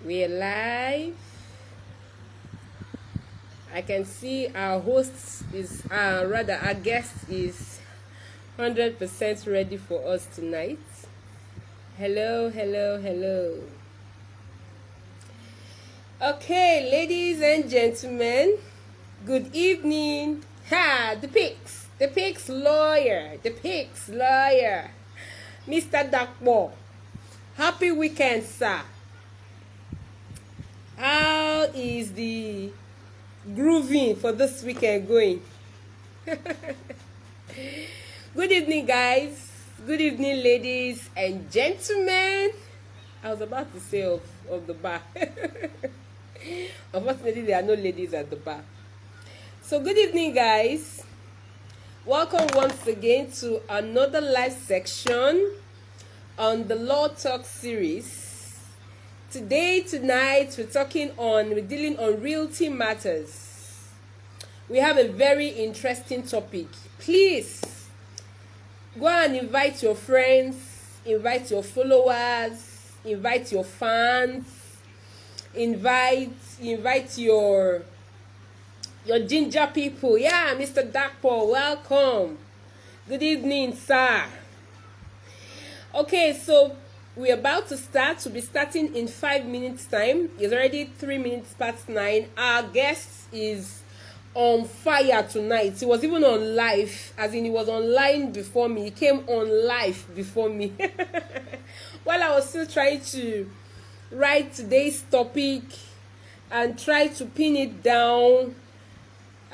We're live. I can see our host is, rather, our guest is 100% ready for us tonight. Hello, hello, hello. Okay, ladies and gentlemen, good evening. The Pix lawyer, Mr. Dakbo. Happy weekend, sir. How is the grooving for this weekend going? Good evening, guys. Good evening, ladies and gentlemen. I was about to say of the bar. Unfortunately, there are no ladies at the bar. So good evening, guys. Welcome once again to another live section on the Law Talk series. Tonight, we're dealing on realty matters. We have a very interesting topic. Please go and invite your friends, invite your followers, invite your fans, invite your ginger people. Yeah, Mr. Dakpo, welcome. Good evening, sir. Okay, so we're about to start. We'll be starting in 5 minutes time. It's already 3 minutes past 9. Our guest is on fire tonight. He was even on live, as in he was online before me. He came on live before me. While I was still trying to write today's topic and try to pin it down,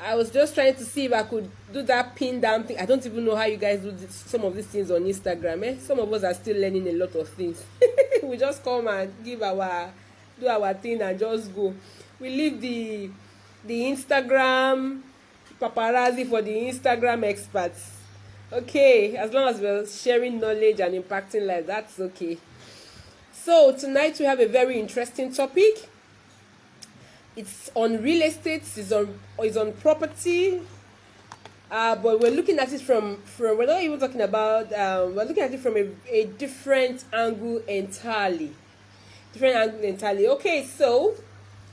I was just trying to see if I could do that pin down thing. I don't even know how you guys do some of these things on Instagram. Some of us are still learning a lot of things. We just come and do our thing and just go. We leave the Instagram paparazzi for the Instagram experts. Okay, as long as we're sharing knowledge and impacting lives, that's okay. So tonight we have a very interesting topic. It's on real estate, it's on property, but we're looking at it from we're not even talking about, we're looking at it from a different angle entirely. Okay, so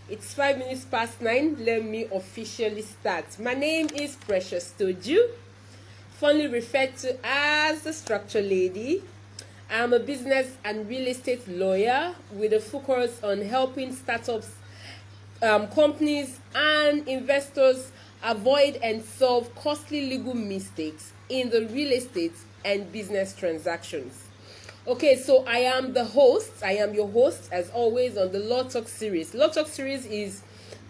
it's 5 minutes past 9. Let me officially start. My name is Precious Toju, fondly referred to as the Structure Lady. I'm a business and real estate lawyer with a focus on helping startups, companies and investors avoid and solve costly legal mistakes in the real estate and business transactions. Okay, so I am your host as always on the Law Talk series. Law Talk series is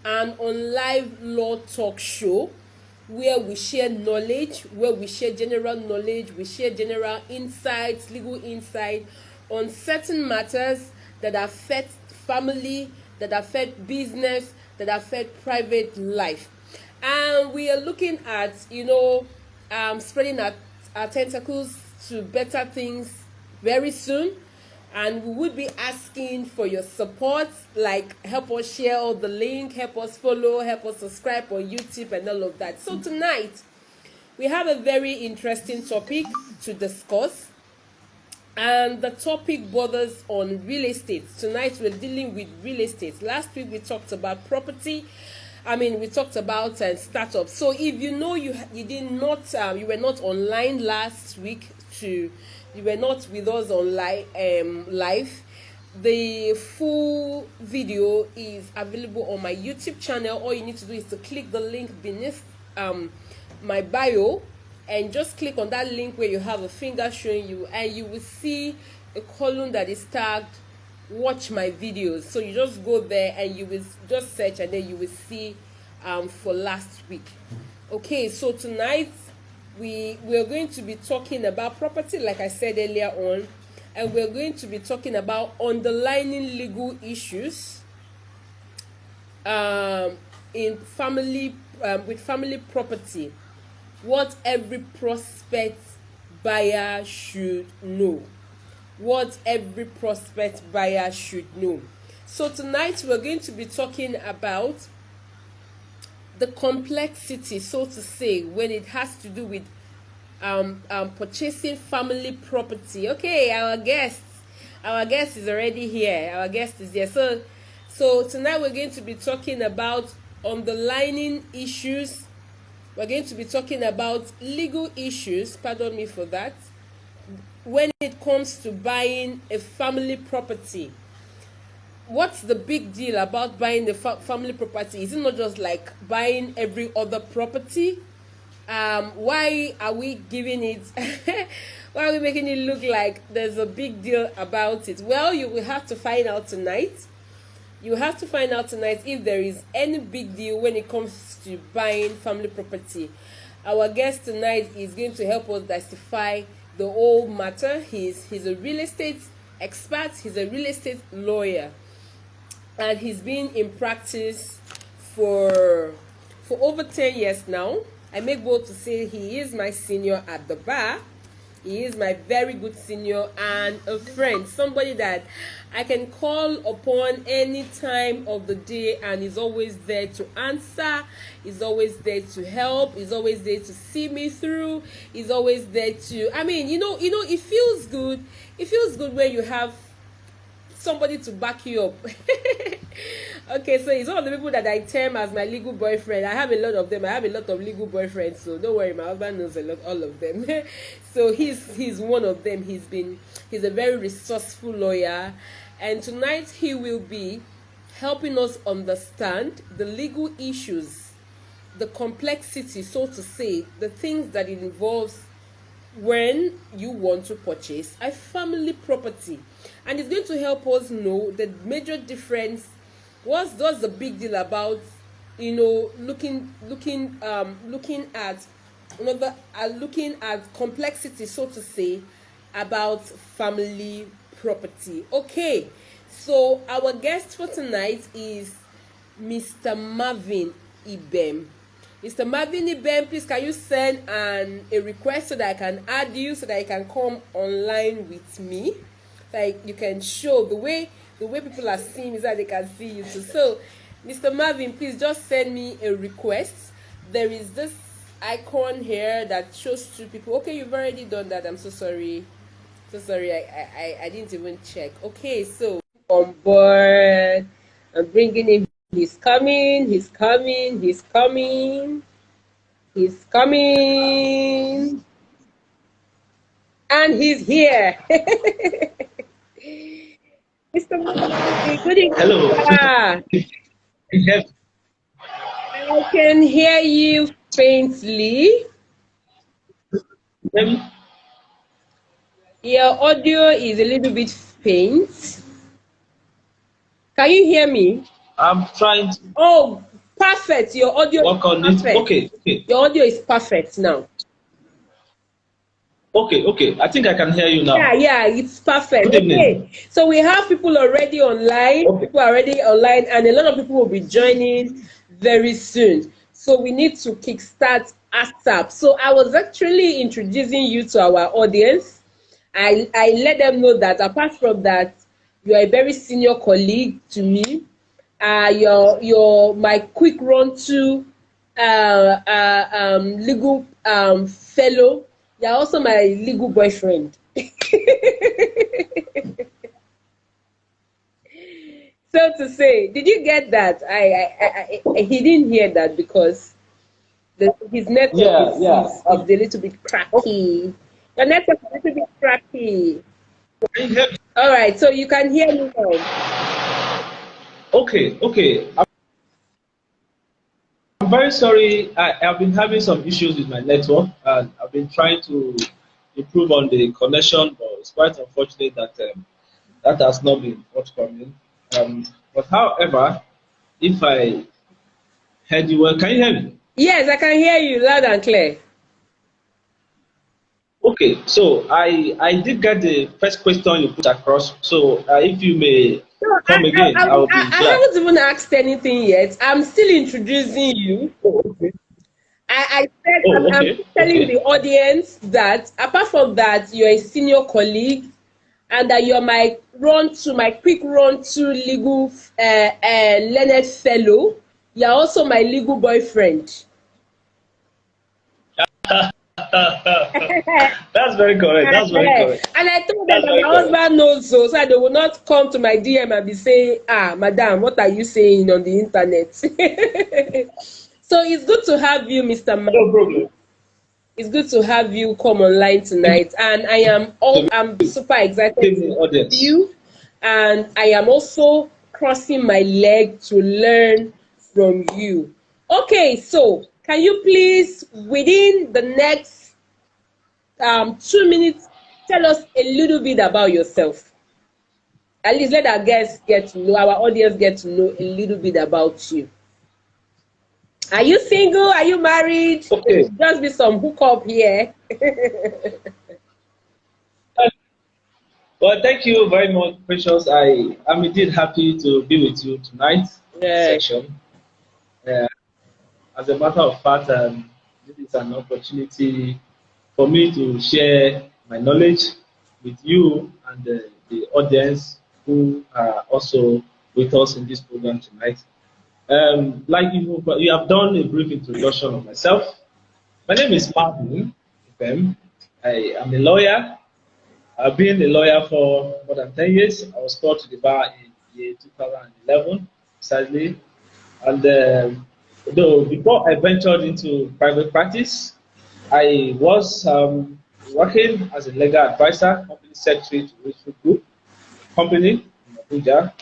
an on-live law talk show where we share knowledge, where we share general knowledge, we share general insights, legal insight on certain matters that affect family, that affect business, that affect private life. And we are looking at, spreading our tentacles to better things very soon. And we would be asking for your support, like help us share all the link, help us follow, help us subscribe on YouTube and all of that. So tonight, we have a very interesting topic to discuss. And the topic borders on real estate. Tonight we're dealing with real estate. Last week we talked about property. We talked about startups. So if you know you were not online last week, you were not with us online live, the full video is available on my YouTube channel. All you need to do is to click the link beneath my bio. And just click on that link where you have a finger showing you, and you will see a column that is tagged watch my videos. So you just go there and you will just search, and then you will see for last week. Okay, so tonight we're going to be talking about property, like I said earlier on, and we're going to be talking about underlying legal issues in family with family property. What every prospect buyer should know. So tonight we're going to be talking about the complexity, so to say, when it has to do with purchasing family property. Okay, our guest is already here. So So tonight we're going to be talking about underlining issues. We're going to be talking about legal issues, pardon me for that, when it comes to buying a family property. What's the big deal about buying the family property? Is it not just like buying every other property? Why are we giving it why are we making it look like there's a big deal about it? Well, you will have to find out tonight. You have to find out tonight if there is any big deal when it comes to buying family property. Our guest tonight is going to help us justify the whole matter. He's a real estate expert. He's a real estate lawyer, and he's been in practice for over 10 years now. I make bold to say he is my senior at the bar. He is my very good senior and a friend, somebody that I can call upon any time of the day, and he's always there to answer. He's always there to help. He's always there to see me through. He's always there to, it feels good. It feels good when you have somebody to back you up. Okay, so he's one of the people that I term as my legal boyfriend. I have a lot of them. I have a lot of legal boyfriends, so don't worry, my husband knows all of them. So he's one of them. He's a very resourceful lawyer, and tonight he will be helping us understand the legal issues, the complexity, so to say, the things that it involves when you want to purchase a family property. And it's going to help us know the major difference. What's the big deal about looking at complexity, so to say, about family property. Okay, so our guest for tonight is Mr. Marvin Ibem. Mr. Marvin Ibem, please can you send a request so that I can add you, so that you can come online with me? Like you can show the way people are seeing is that they can see you too. So, Mr. Marvin, please just send me a request. There is this icon here that shows two people. Okay, you've already done that. I'm so sorry. I didn't even check. Okay, so on board. I'm bringing him. He's coming. And he's here. Mr. Marvin, good evening. Hello. I can hear you faintly. Your audio is a little bit faint. Can you hear me? I'm trying to. Oh, perfect. Your audio is perfect. Okay. Your audio is perfect now. Okay. I think I can hear you now. Yeah, it's perfect. Good evening. Okay, so we have people already online. Okay. People are already online, and a lot of people will be joining very soon. So we need to kickstart ASAP. So I was actually introducing you to our audience. I let them know that apart from that, you are a very senior colleague to me. You're my quick run to legal fellow. You're also my legal boyfriend. So to say, did you get that? He didn't hear that because his network is a little bit cracky. Your network is a little bit cracky. All right, so you can hear me now. Okay. I'm very sorry. I've been having some issues with my network, and I've been trying to improve on the connection, but it's quite unfortunate that that has not been forthcoming. But however, if I heard you well, can you hear me? Yes, I can hear you loud and clear. Okay, so I did get the first question you put across. So if you may come again, I will be glad. I haven't even asked anything yet. I'm still introducing you. Okay. I said I'm telling the audience that apart from that, you're a senior colleague, and that you're my quick run to legal learned fellow. You're also my legal boyfriend. That's very correct. That's very correct. And I told them That's that very my correct. husband knows so they will not come to my DM and be saying, ah, madam, what are you saying on the internet? So it's good to have you, Mr. No problem. It's good to have you come online Thank tonight, and you. I'm super excited Give to me work with audience. you, and I am also crossing my leg to learn from you. Okay, so can you please, within the next 2 minutes, tell us a little bit about yourself? At least let our guests get to know, our audience get to know a little bit about you. Are you single? Are you married? It Okay. could just be some hookup here. Well, thank you very much, Precious. I am indeed happy to be with you tonight in this Yeah. section. Uh, as a matter of fact, this is an opportunity for me to share my knowledge with you and the audience who are also with us in this program tonight. Like you have done a brief introduction of myself. My name is Marvin Ibem. I am a lawyer. I've been a lawyer for more than 10 years. I was called to the bar in the year 2011, sadly. And though before I ventured into private practice, I was working as a legal advisor, company secretary to Richfield Group company in Abuja.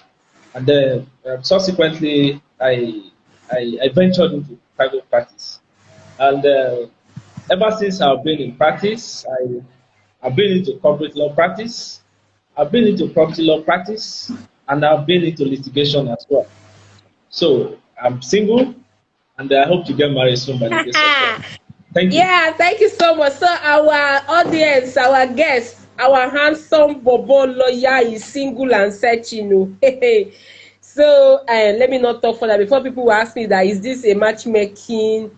And then subsequently, I ventured into private practice. And ever since I've been in practice, I've been into corporate law practice, I've been into property law practice, and I've been into litigation as well. So I'm single, and I hope to get married soon by the grace of God. Thank you. Yeah, thank you so much. So our audience, our guest, our handsome Bobo lawyer is single and searching. Oh. So let me not talk further before people will ask me that is this a matchmaking?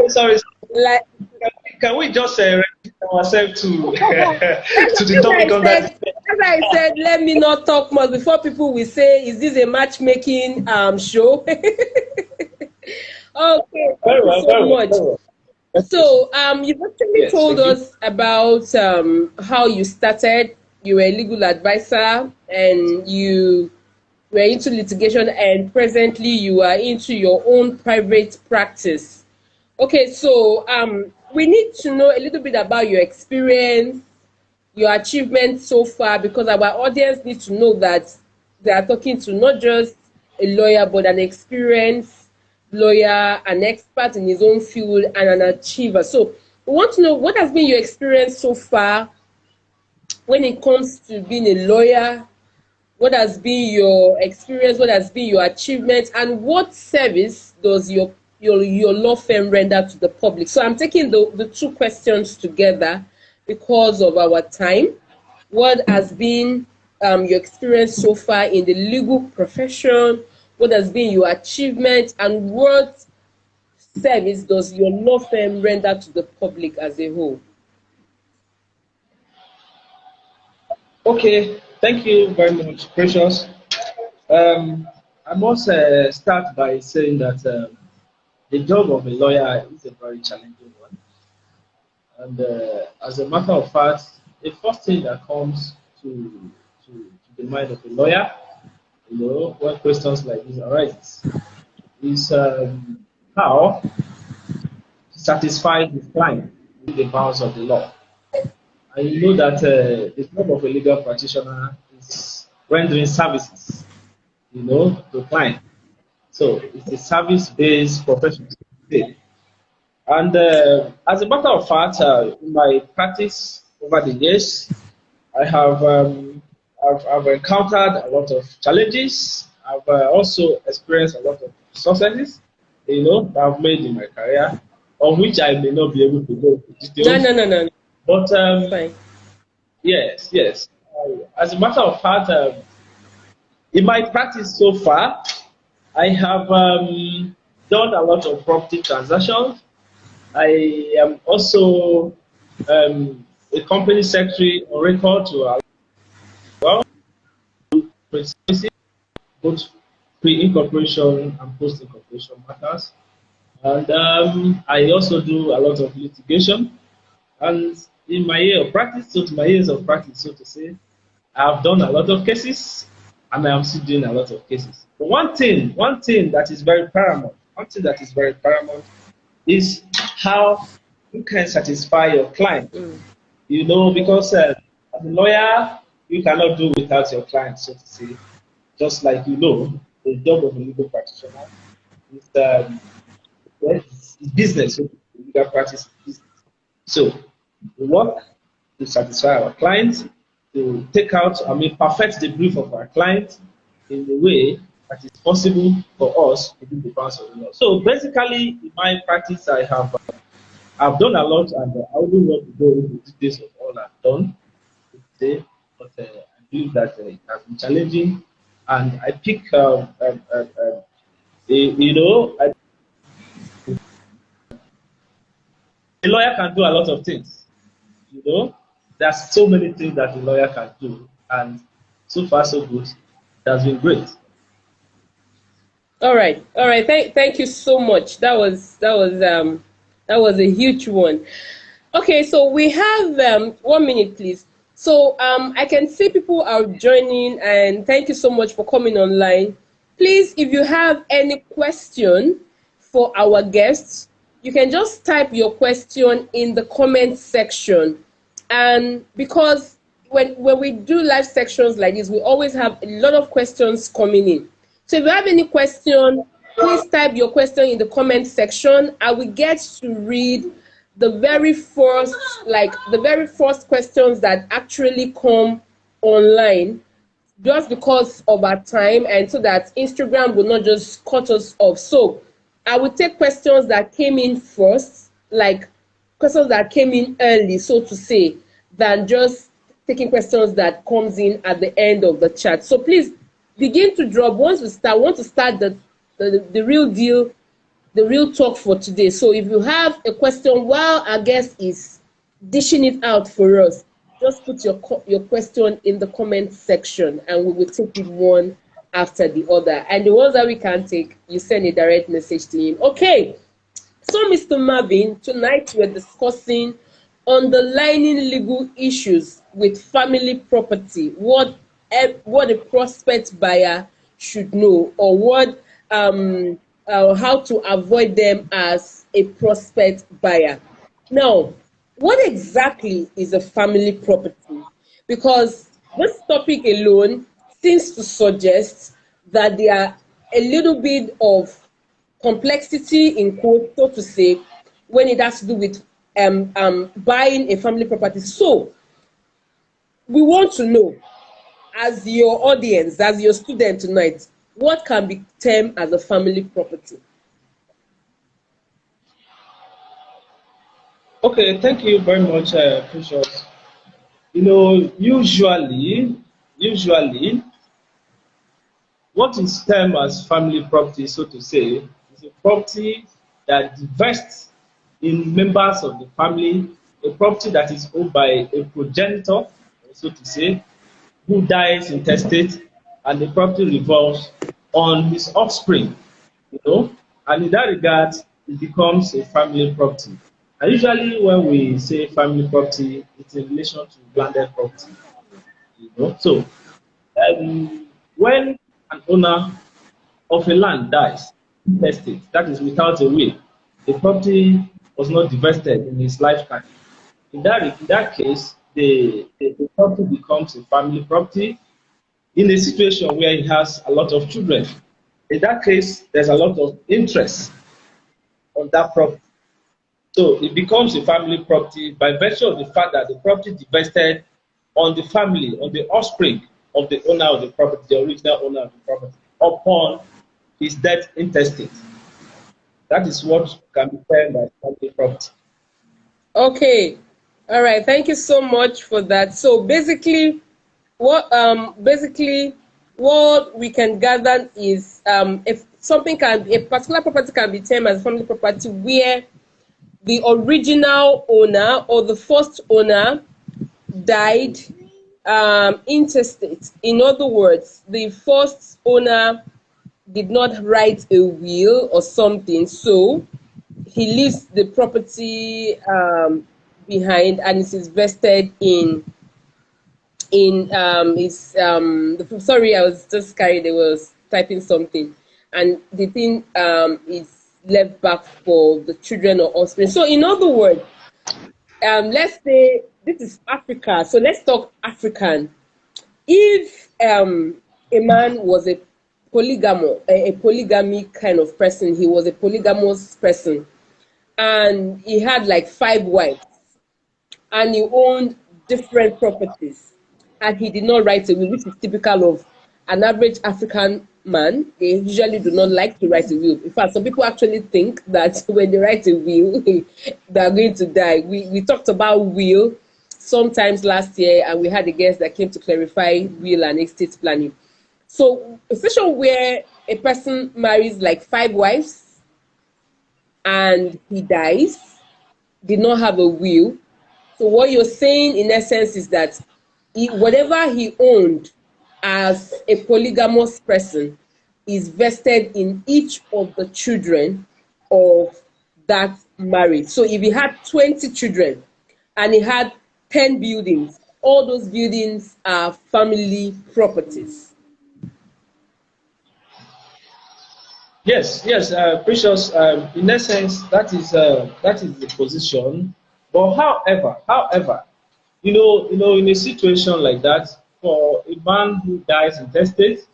Sorry. Like Can we just register ourselves to as, to the topic on that? as I said, let me not talk much before people will say, is this a matchmaking show? Okay, thank Very you well, so very well, much. very well. So, you've actually Yes, told thank you. us about how you started. You were a legal advisor and you were into litigation, and presently you are into your own private practice. Okay, so we need to know a little bit about your experience, your achievements so far, because our audience needs to know that they are talking to not just a lawyer but an experienced lawyer, an expert in his own field, and an achiever. So we want to know what has been your experience so far when it comes to being a lawyer. What has been your experience? What has been your achievement? And what service does your law firm render to the public? So I'm taking the two questions together because of our time. What has been your experience so far in the legal profession? What has been your achievement? And what service does your law firm render to the public as a whole? Okay, thank you very much, Precious. I must start by saying that the job of a lawyer is a very challenging one. And as a matter of fact, the first thing that comes to the mind of a lawyer, when questions like this arise, is how to satisfy his client with the bounds of the law. And you know that the job of a legal practitioner is rendering services, to client. So it's a service-based profession. And as a matter of fact, in my practice over the years, I have I've encountered a lot of challenges. I've also experienced a lot of successes, that I've made in my career, on which I may not be able to go into No, details. no, no, no. But It's fine. yes, yes. As a matter of fact, in my practice so far, I have done a lot of property transactions. I am also a company secretary on record to allow services, both pre-incorporation and post-incorporation matters. And I also do a lot of litigation. And in my year of practice, so to my years of practice, so to say, I've done a lot of cases, and I am still doing a lot of cases. But one thing that is very paramount, one thing that is very paramount is how you can satisfy your client. Mm. You know, because as a lawyer, you cannot do without your client, so to say. Just like you know, the job of a legal practitioner is well, it's business. So legal practice is business. So we work to satisfy our clients, to take out, I mean, perfect the brief of our client in the way that is possible for us within the bounds of the law. So basically, in my practice, I've done a lot, and I wouldn't want to go into details of all I've done today, but I believe that it has been challenging, and I pick, you know, a lawyer can do a lot of things. You know, there's so many things that a lawyer can do, and so far so good. It has been great. All right, all right. Thank you so much. That was a huge one. Okay, so we have 1 minute, please. So I can see people are joining, and thank you so much for coming online. Please, if you have any question for our guests, you can just type your question in the comment section. And because when we do live sections like this, we always have a lot of questions coming in. So if you have any question, please type your question in the comment section. I will get to read the very first questions that actually come online, just because of our time, and so that Instagram will not just cut us off. So I will take questions that came in first, like questions that came in early, so to say, than just taking questions that comes in at the end of the chat. So please begin to drop once we start. Want to start the real deal, the real talk for today. So if you have a question while our guest is dishing it out for us, just put your question in the comment section, and we will take it one after the other. And the ones that we can't take, you send a direct message to him. Okay. So, Mr. Marvin, tonight we're discussing underlining legal issues with family property. What a prospect buyer should know, or how to avoid them as a prospect buyer. Now, what exactly is a family property? Because this topic alone seems to suggest that there are a little bit of complexity, in quote, so to say, when it has to do with buying a family property. So we want to know, as your audience, as your student tonight, what can be termed as a family property? Okay, thank you very much, Precious. You know, usually, what is termed as family property, so to say, is a property that divests in members of the family, a property that is owned by a progenitor, so to say, who dies intestate, and the property revolves on his offspring, you know, and in that regard, it becomes a family property. And usually, when we say family property, it's in relation to landed property, you know. So, when an owner of a land dies intestate, that is without a will, the property was not divested in his lifetime. In that case, the property becomes a family property in a situation where he has a lot of children. In that case, there's a lot of interest on that property. So it becomes a family property by virtue of the fact that the property divested on the family, on the offspring of the owner of the property, the original owner of the property, upon his death intestate. That is what can be termed as family property. Okay. All right. Thank you so much for that. So basically what we can gather is, if a particular property can be termed as family property where the original owner or the first owner died intestate. In other words, the first owner did not write a will or something, so he leaves the property behind, and it is vested in his sorry, I was just carried. I was typing something, and the thing is left back for the children or offspring. So in other words, let's say this is Africa. So let's talk African. If a man was a a polygamy kind of person, he was a polygamous person, and he had like 5 wives, and he owned different properties, and he did not write a will, which is typical of an average African man. They usually do not like to write a will. In fact, some people actually think that when they write a will, they are going to die. We talked about will sometimes last year, and we had a guest that came to clarify will and estate planning. So a situation where a person marries like 5 wives and he dies, did not have a will. So what you're saying in essence is that whatever he owned as a polygamous person is vested in each of the children of that marriage. So if he had 20 children and he had 10 buildings, all those buildings are family properties. Yes, yes, Precious. In essence, that is the position. But however, in a situation like that, for a man who dies intestate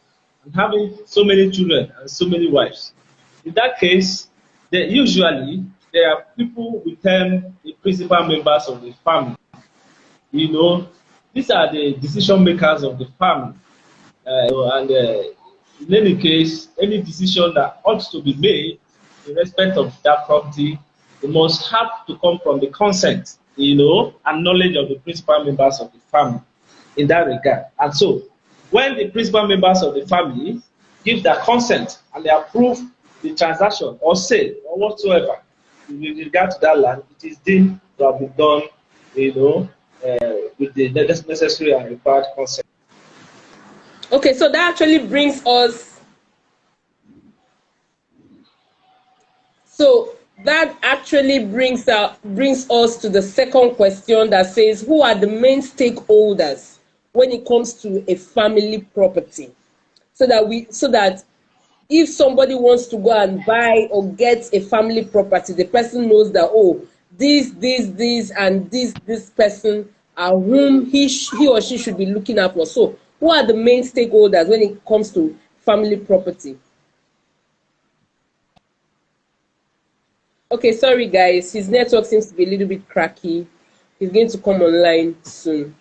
and having so many children and so many wives, in that case, usually there are people we term the principal members of the family. You know, these are the decision makers of the family. And in any case, any decision that ought to be made in respect of that property, it must have to come from the consent, and knowledge of the principal members of the family in that regard. And so, when the principal members of the family give their consent and they approve the transaction or sale or whatsoever with regard to that land, it is deemed to have been done, with the necessary and required consent. Okay, so that actually brings us. So that actually brings us to the second question that says, who are the main stakeholders when it comes to a family property? So that if somebody wants to go and buy or get a family property, the person knows that, oh, this, and this person are whom he or she should be looking out for. So who are the main stakeholders when it comes to family property? Okay, sorry guys, his network seems to be a little bit cracky. He's going to come online soon.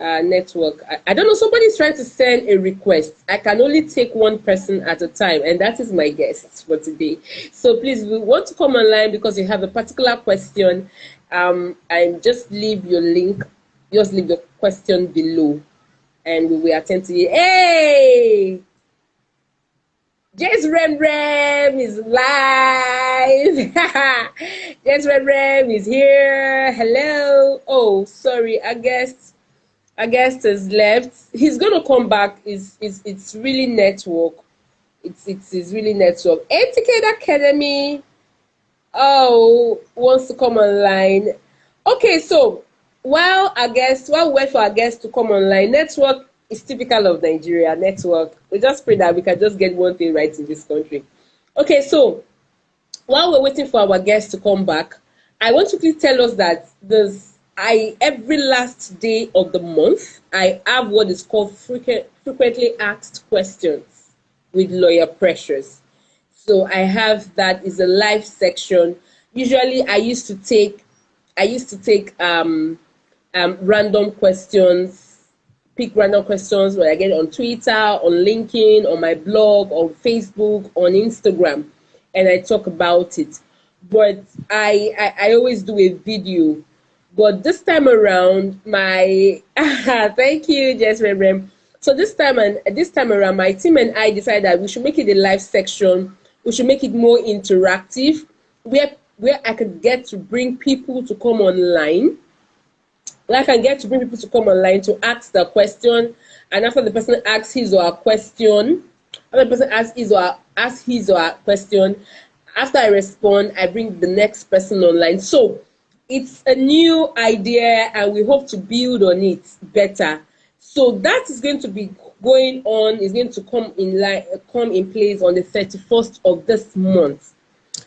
Network. I don't know, somebody's trying to send a request. I can only take one person at a time, and that is my guest for today. So please, we want to come online because you have a particular question. And just leave your link, just leave your question below, and we will attend to you. Hey! James Rem is live. James Rem is here. Hello. Oh, sorry. I guess has left. He's gonna come back. It's really network. It's really network. Etiquette Academy. Oh, wants to come online. Okay, so while we wait for our guests to come online, network is typical of Nigeria. Network. We just pray that we can just get one thing right in this country. Okay, so while we're waiting for our guests to come back, I want to please tell us that every last day of the month, I have what is called frequently asked questions with Lawyer Precious. So I have that is a live section. Usually I used to take random questions. Pick random questions when I get on Twitter, on LinkedIn, on my blog, on Facebook, on Instagram, and I talk about it. But I always do a video. But this time around, thank you, Jess Rem. So this time around, my team and I decided that we should make it a live section. We should make it more interactive, where I could get to bring people to come online. I can get to bring people to come online to ask the question, and after the person asks his or her question, After I respond, I bring the next person online. So it's a new idea and we hope to build on it better. So that is going to be going on, is going to come in place on the 31st of this month.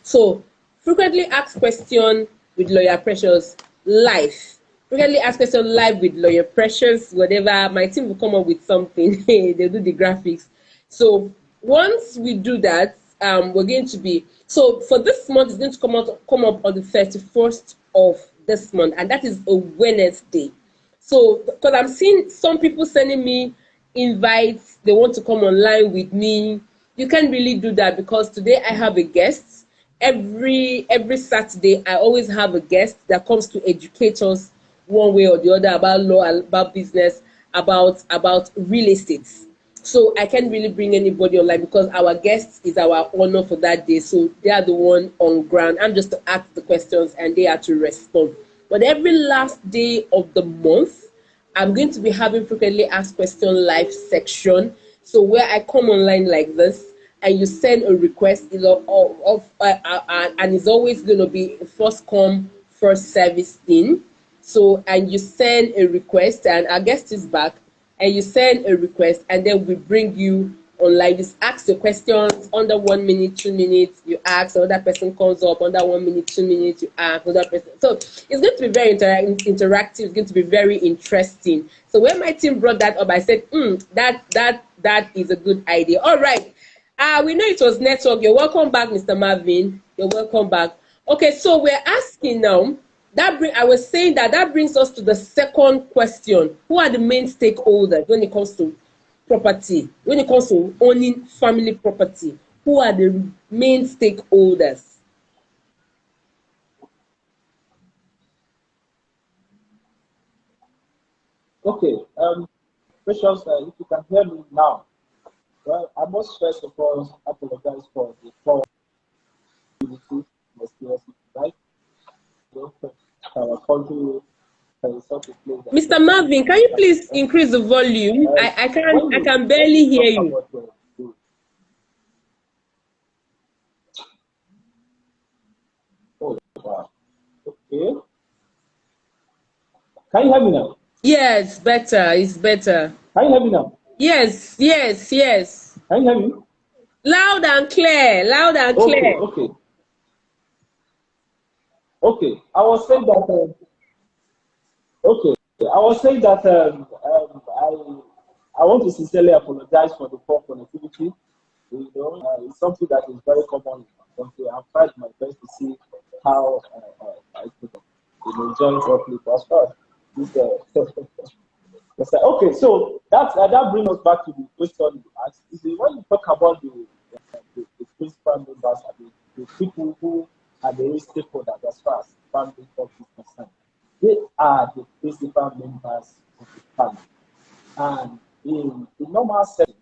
So frequently asked question with Lawyer Precious live. Frequently asked question live with Lawyer Precious, whatever. My team will come up with something. They do the graphics. So once we do that, we're going to be, so for this month, it's going to come up on the 31st of this month, and that is a Wednesday. So because I'm seeing some people sending me invites, they want to come online with me. You can't really do that because today I have a guest. Every Saturday I always have a guest that comes to educate us one way or the other about law, about business, about real estate. So I can't really bring anybody online because our guest is our honor for that day. So they are the one on ground. I'm just to ask the questions and they are to respond. But every last day of the month, I'm going to be having frequently asked question live section. So where I come online like this, and you send a request, and it's always going to be first come, first service thing. So, and you send a request, and our guest is back, and you send a request, and then we bring you online. Just ask the questions under 1 minute, 2 minutes. You ask, another person comes up under 1 minute, 2 minutes. You ask another person. So it's going to be very interactive. It's going to be very interesting. So when my team brought that up, I said, that is a good idea. All right. We know it was network. You're welcome back, Mr. Marvin. You're welcome back. Okay, so we're asking now. I was saying that brings us to the second question. Who are the main stakeholders when it comes to property? When it comes to owning family property, who are the main stakeholders? Okay, Precious, if you can hear me now, well, I must first of all apologize for the poor quality, right? Our country is such a place that Mr. Marvin, can you please increase the volume? I can barely hear you. Oh, wow. Okay. Can you hear me now? Yes, better. It's better. Can you hear me now? Yes. Can you hear me? Loud and clear. Loud and clear. Okay. Okay. I was saying that I want to sincerely apologize for the poor connectivity. You know, it's something that is very common. Okay, I've tried my best to see how I could enjoy it properly. But as far as this, okay, so that brings us back to the question you asked. You see, when you talk about the principal members, the people who are the real stakeholders as far as family talk is concerned, they are the principal members of the family. And in the normal setting,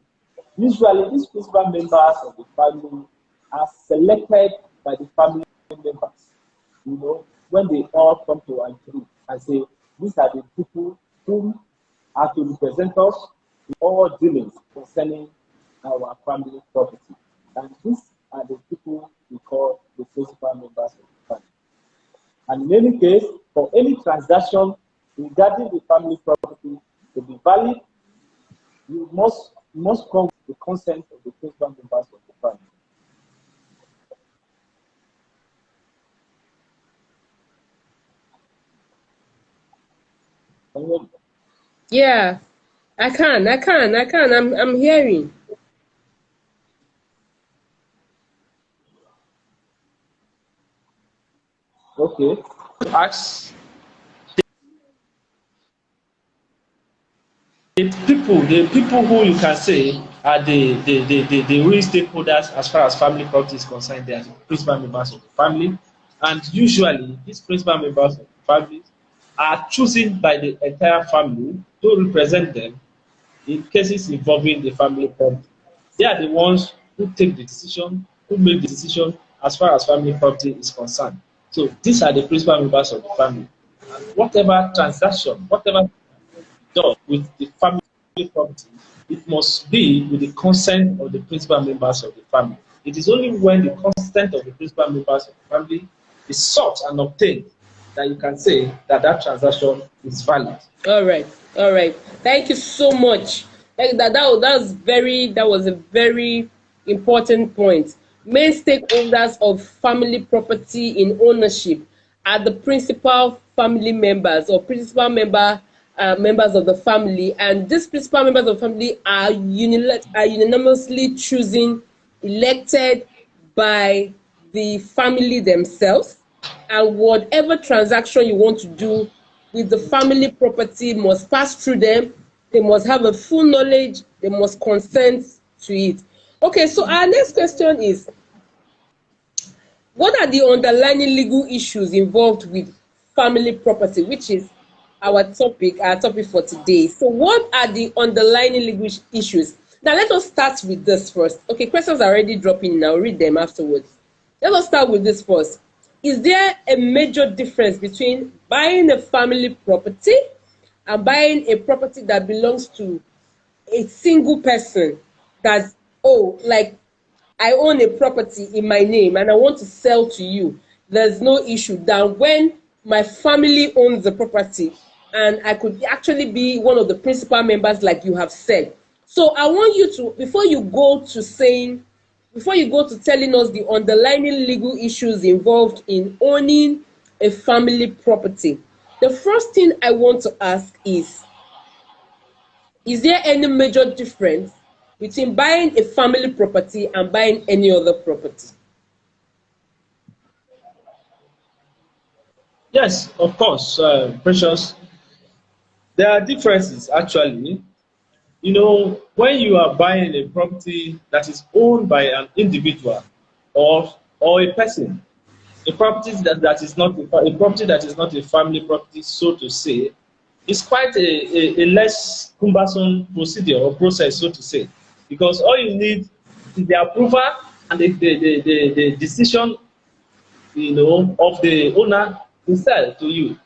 usually these principal members of the family are selected by the family members. You know, when they all come to agree and say, these are the people who are to represent us in all dealings concerning our family property. And these are the people we call the principal members of the family. And in any case, for any transaction regarding the family property to be valid, you must come with the consent of the principal members of the family. Can you hear me? Yeah, I can. I'm hearing. Okay. Ask the people who you can say are the real stakeholders as far as family property is concerned. They are the principal members of the family, and usually these principal members of the family are chosen by the entire family to represent them in cases involving the family property. They are the ones who take the decision, who make the decision as far as family property is concerned. So these are the principal members of the family. And whatever transaction, whatever done with the family property, it must be with the consent of the principal members of the family. It is only when the consent of the principal members of the family is sought and obtained that you can say that that transaction is valid. All right, all right. Thank you so much. That was a very important point. Main stakeholders of family property in ownership are the principal family members or principal members of the family, and these principal members of the family are unanimously choosing, elected by the family themselves, and whatever transaction you want to do with the family property must pass through them. They must have a full knowledge, they must consent to it. Okay, so our next question is, what are the underlying legal issues involved with family property, which is our topic for today? So what are the underlying legal issues? Now let us start with this first. Okay, questions are already dropping now. I'll read them afterwards. Let us start with this first. Is there a major difference between buying a family property and buying a property that belongs to a single person? That, oh, like, I own a property in my name and I want to sell to you. There's no issue. Than when my family owns the property and I could actually be one of the principal members, like you have said. So I want you to, before you go to telling us the underlying legal issues involved in owning a family property, the first thing I want to ask is there any major difference between buying a family property and buying any other property? Yes, of course, Precious. There are differences actually. You know, when you are buying a property that is owned by an individual or a person, a property that is not a property that is not a family property, so to say, is quite a less cumbersome procedure or process, so to say, because all you need is the approval and the decision, you know, of the owner to sell to you,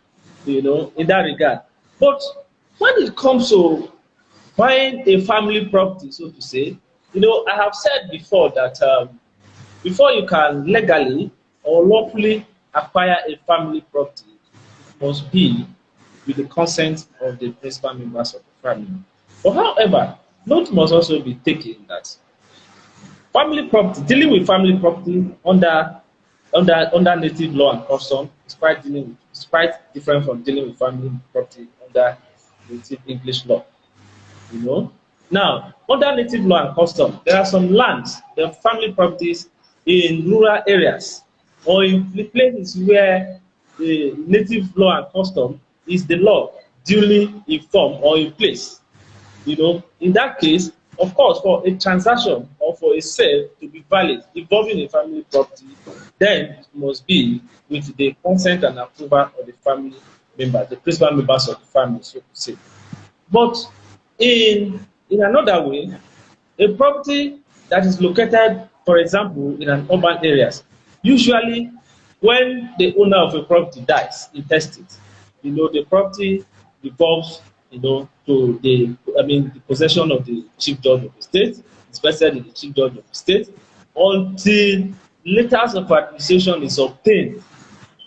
you know, in that regard. But when it comes to buying a family property, so to say, you know, I have said before that before you can legally or lawfully acquire a family property, it must be with the consent of the principal members of the family. But however, note must also be taken that family property, dealing with family property under native law and custom is quite different from dealing with family property under native English law. You know, now under native law and custom, there are some lands, there are family properties in rural areas or in places where the native law and custom is the law duly informed or in place. You know, in that case, of course, for a transaction or for a sale to be valid involving a family property, then it must be with the consent and approval of the family member, the principal members of the family, so to say. But in another way, a property that is located, for example, in an urban areas, usually when the owner of a property dies, intestate, you know, the property devolves, you know, to the possession of the chief judge of the state, it's vested in the chief judge of the state, until letters of administration is obtained.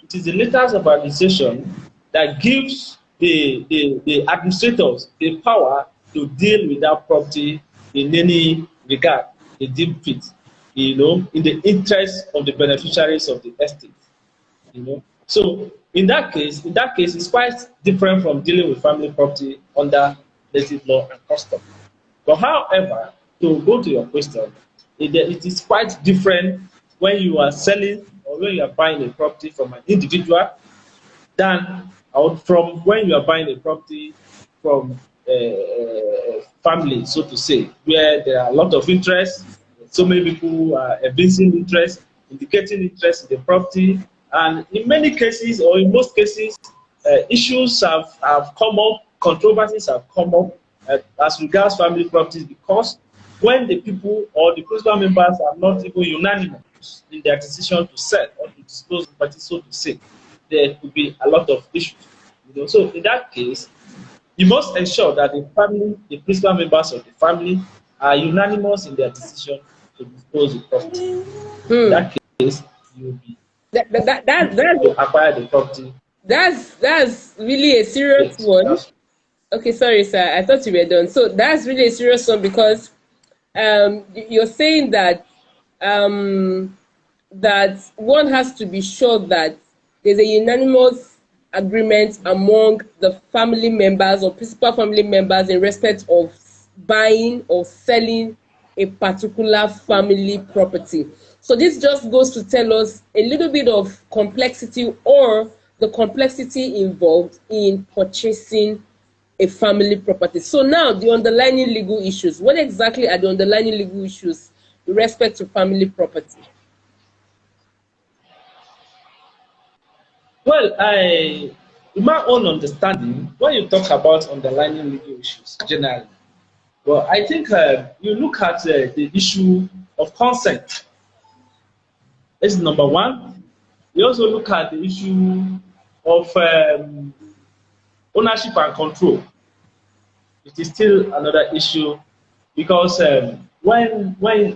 It is the letters of administration that gives the administrators the power to deal with that property in any regard they deem fit, you know, in the interest of the beneficiaries of the estate. You know, so in that case, it's quite different from dealing with family property under native law and custom. But however, to go to your question, it is quite different when you are selling or when you are buying a property from an individual than from when you are buying a property from a family, so to say, where there are a lot of interest, so many people are evincing interest, indicating interest in the property, and in many cases, or in most cases, issues have come up, controversies have come up as regards family properties, because when the people or the principal members are not even unanimous in their decision to sell or to dispose of the property, so to say, there could be a lot of issues. You know, so in that case, you must ensure that the principal members of the family are unanimous in their decision to dispose the property. In Hmm. that case, you'll be That's to acquire the property. that's really a serious Yes, one. that's Okay, sorry, sir. I thought you were done. So that's really a serious one because you're saying um, that one has to be sure that there's a unanimous agreement among the family members or principal family members in respect of buying or selling a particular family property. So this just goes to tell us a little bit of complexity or the complexity involved in purchasing a family property. So now the underlying legal issues. What exactly are the underlying legal issues with respect to family property? well. In my own understanding, when you talk about underlying legal issues generally, well, I think you look at the issue of consent. This is number one. You also look at the issue of ownership and control. It is still another issue because when a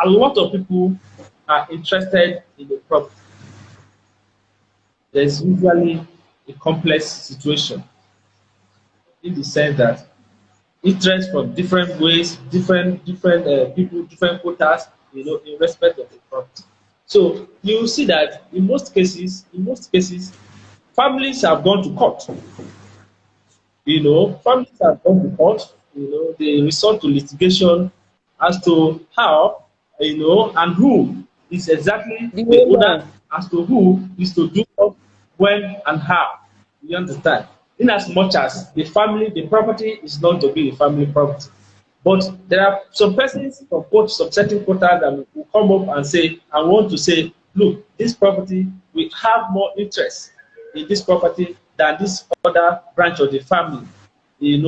lot of people are interested in the property, there's usually a complex situation in the sense that interest from different ways, different people, different quotas, in respect of the property. So you will see that in most cases, families have gone to court. Families have gone to court. They resort to litigation as to how, and who is exactly The the owner. owner, as to who is to do what, when, and how. You understand? In as much as the property is not to be a family property. But there are some persons from some certain quota that will come up and say, I want to say, look, this property, we have more interest in this property than this other branch of the family.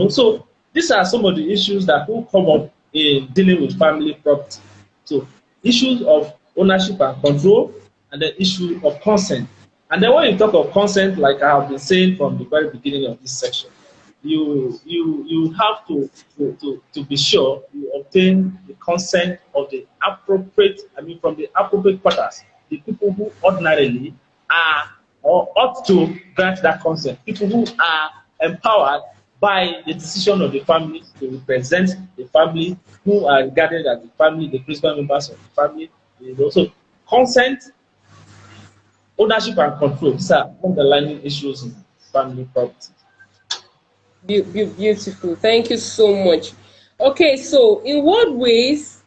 So these are some of the issues that will come up in dealing with family property. So issues of ownership and control, and the issue of consent. And then when you talk of consent, like I have been saying from the very beginning of this section, you have to be sure you obtain the consent of the appropriate, from the appropriate quarters, the people who ordinarily are or ought to grant that consent, people who are empowered by the decision of the family to represent the family, who are regarded as the family, the principal members of the family. So consent, ownership and control, these are underlying issues in family property. Beautiful. Thank you so much. Okay, so in what ways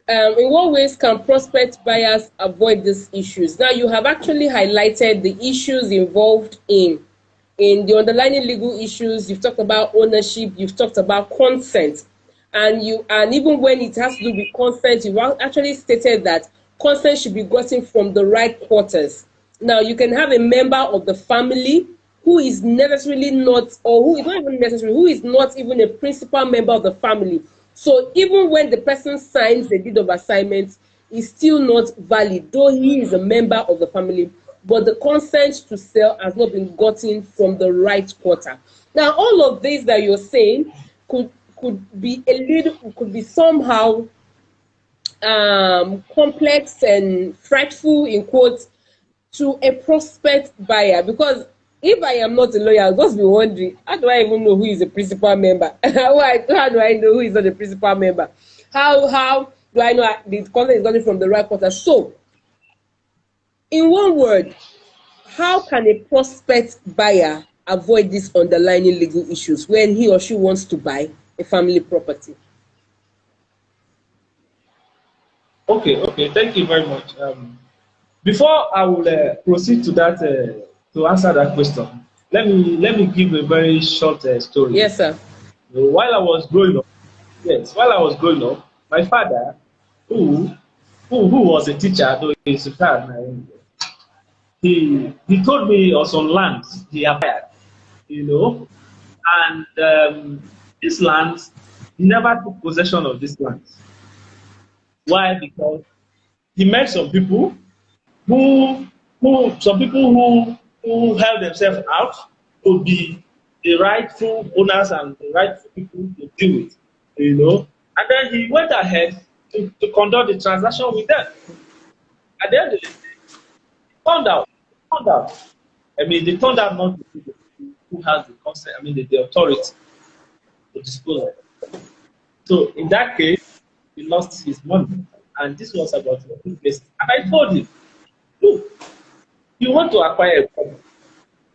can prospect buyers avoid these issues? Now, you have actually highlighted the issues involved in the underlying legal issues. You've talked about ownership, you've talked about consent, and even when it has to do with consent, you've actually stated that consent should be gotten from the right quarters. Now, you can have a member of the family who is necessarily not, or who is not even necessary, who is not even a principal member of the family. So even when the person signs the deed of assignment, it's still not valid, though he is a member of the family, but the consent to sell has not been gotten from the right quarter. Now, all of this that you're saying could be could be somehow complex and frightful in quotes to a prospect buyer, because if I am not a lawyer, I'll just be wondering, how do I even know who is a principal member? How do I know who is not a principal member? How do I know the content is coming from the right quarter? So, in one word, how can a prospect buyer avoid these underlying legal issues when he or she wants to buy a family property? Okay, thank you very much. Before I will proceed to that to answer that question, let me give a very short story. Yes, sir. While I was growing up, yes, while I was growing up, my father, who who was a teacher, though he's retired now, he told me of some lands he acquired, you know, and these lands, he never took possession of these lands. Why? Because he met some people who some people who held themselves out to be the rightful owners and the rightful people to deal with. And then he went ahead to conduct the transaction with them. At the end of the day, found out, found out. I mean, they turned out not to be the people who has the consent, I mean, the authority to dispose of it. So in that case, he lost his money. And this was about 2 places. And I told him, look, you want to acquire a property,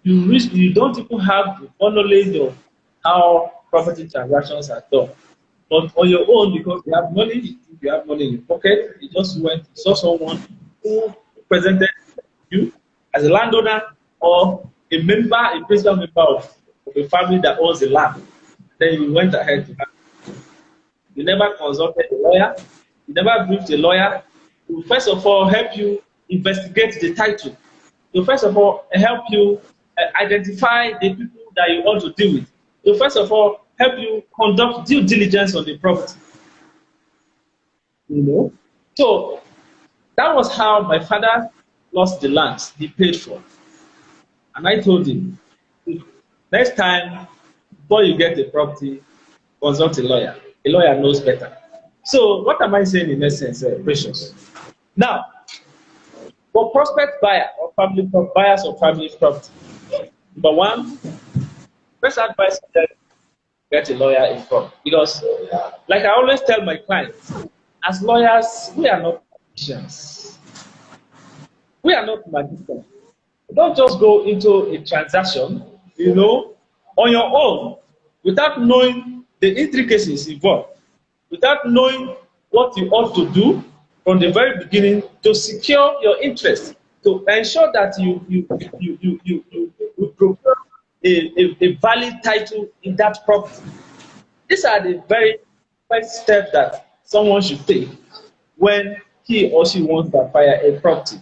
you don't even have the knowledge of how property transactions are done. But on your own, because you have money, if you have money in your pocket, you just went, you saw someone who presented you as a landowner or a member, a principal member of a family that owns the land. Then you went ahead to that. You never consulted a lawyer, you never briefed a lawyer who first of all help you investigate the title. To first of all help you identify the people that you want to deal with. To first of all help you conduct due diligence on the property. You know? So that was how my father lost the land he paid for. And I told him, next time, before you get the property, consult a lawyer. A lawyer knows better. So what am I saying in essence, Precious? Now, for prospect buyer or family buyers of family property, number one, first advice is that get a lawyer informed. Because, like I always tell my clients, as lawyers, we are not magicians. We are not magicians. Don't just go into a transaction, on your own, without knowing the intricacies involved, without knowing what you ought to do from the very beginning to secure your interest, to ensure that you procure a valid title in that property. These are the very first steps that someone should take when he or she wants to acquire a property.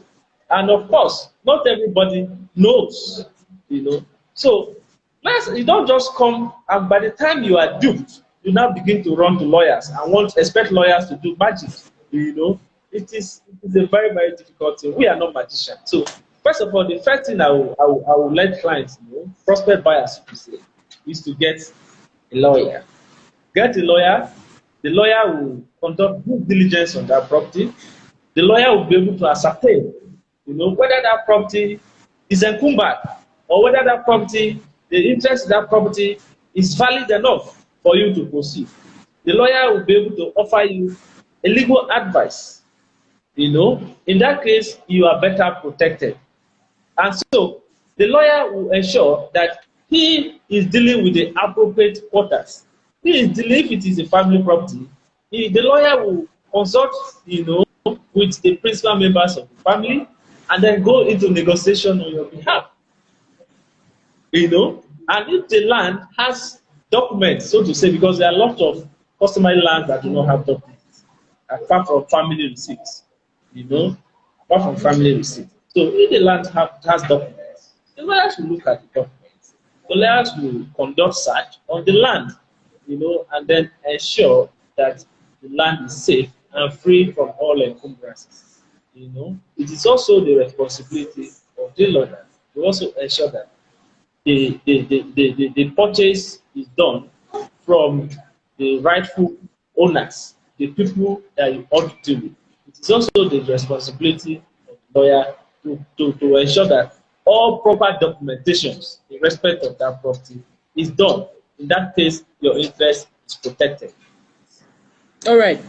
And of course, not everybody knows, So you don't just come and by the time you are duped, you now begin to run to lawyers and expect lawyers to do magic. It is a very, very difficult thing. We are not magicians. So first of all, the first thing I will let clients know, prospect buyers, is to get a lawyer. Get a lawyer. The lawyer will conduct due diligence on that property. The lawyer will be able to ascertain, whether that property is encumbered or whether that property, the interest in that property is valid enough for you to proceed. The lawyer will be able to offer you a legal advice. In that case, you are better protected. And so the lawyer will ensure that he is dealing with the appropriate quarters. He is dealing, if it is a family property, the lawyer will consult, with the principal members of the family and then go into negotiation on your behalf. And if the land has documents, so to say, because there are a lot of customary lands that do not have documents, apart from family receipts, apart from family receipts. So if the land has documents, the lawyers will look at the documents. The lawyers will conduct search on the land, and then ensure that the land is safe and free from all encumbrances. It is also the responsibility of the lawyer to also ensure that the purchase is done from the rightful owners, the people that you ought to deal with. It is also the responsibility of the lawyer to ensure that all proper documentations in respect of that property is done. In that case, your interest is protected. All right.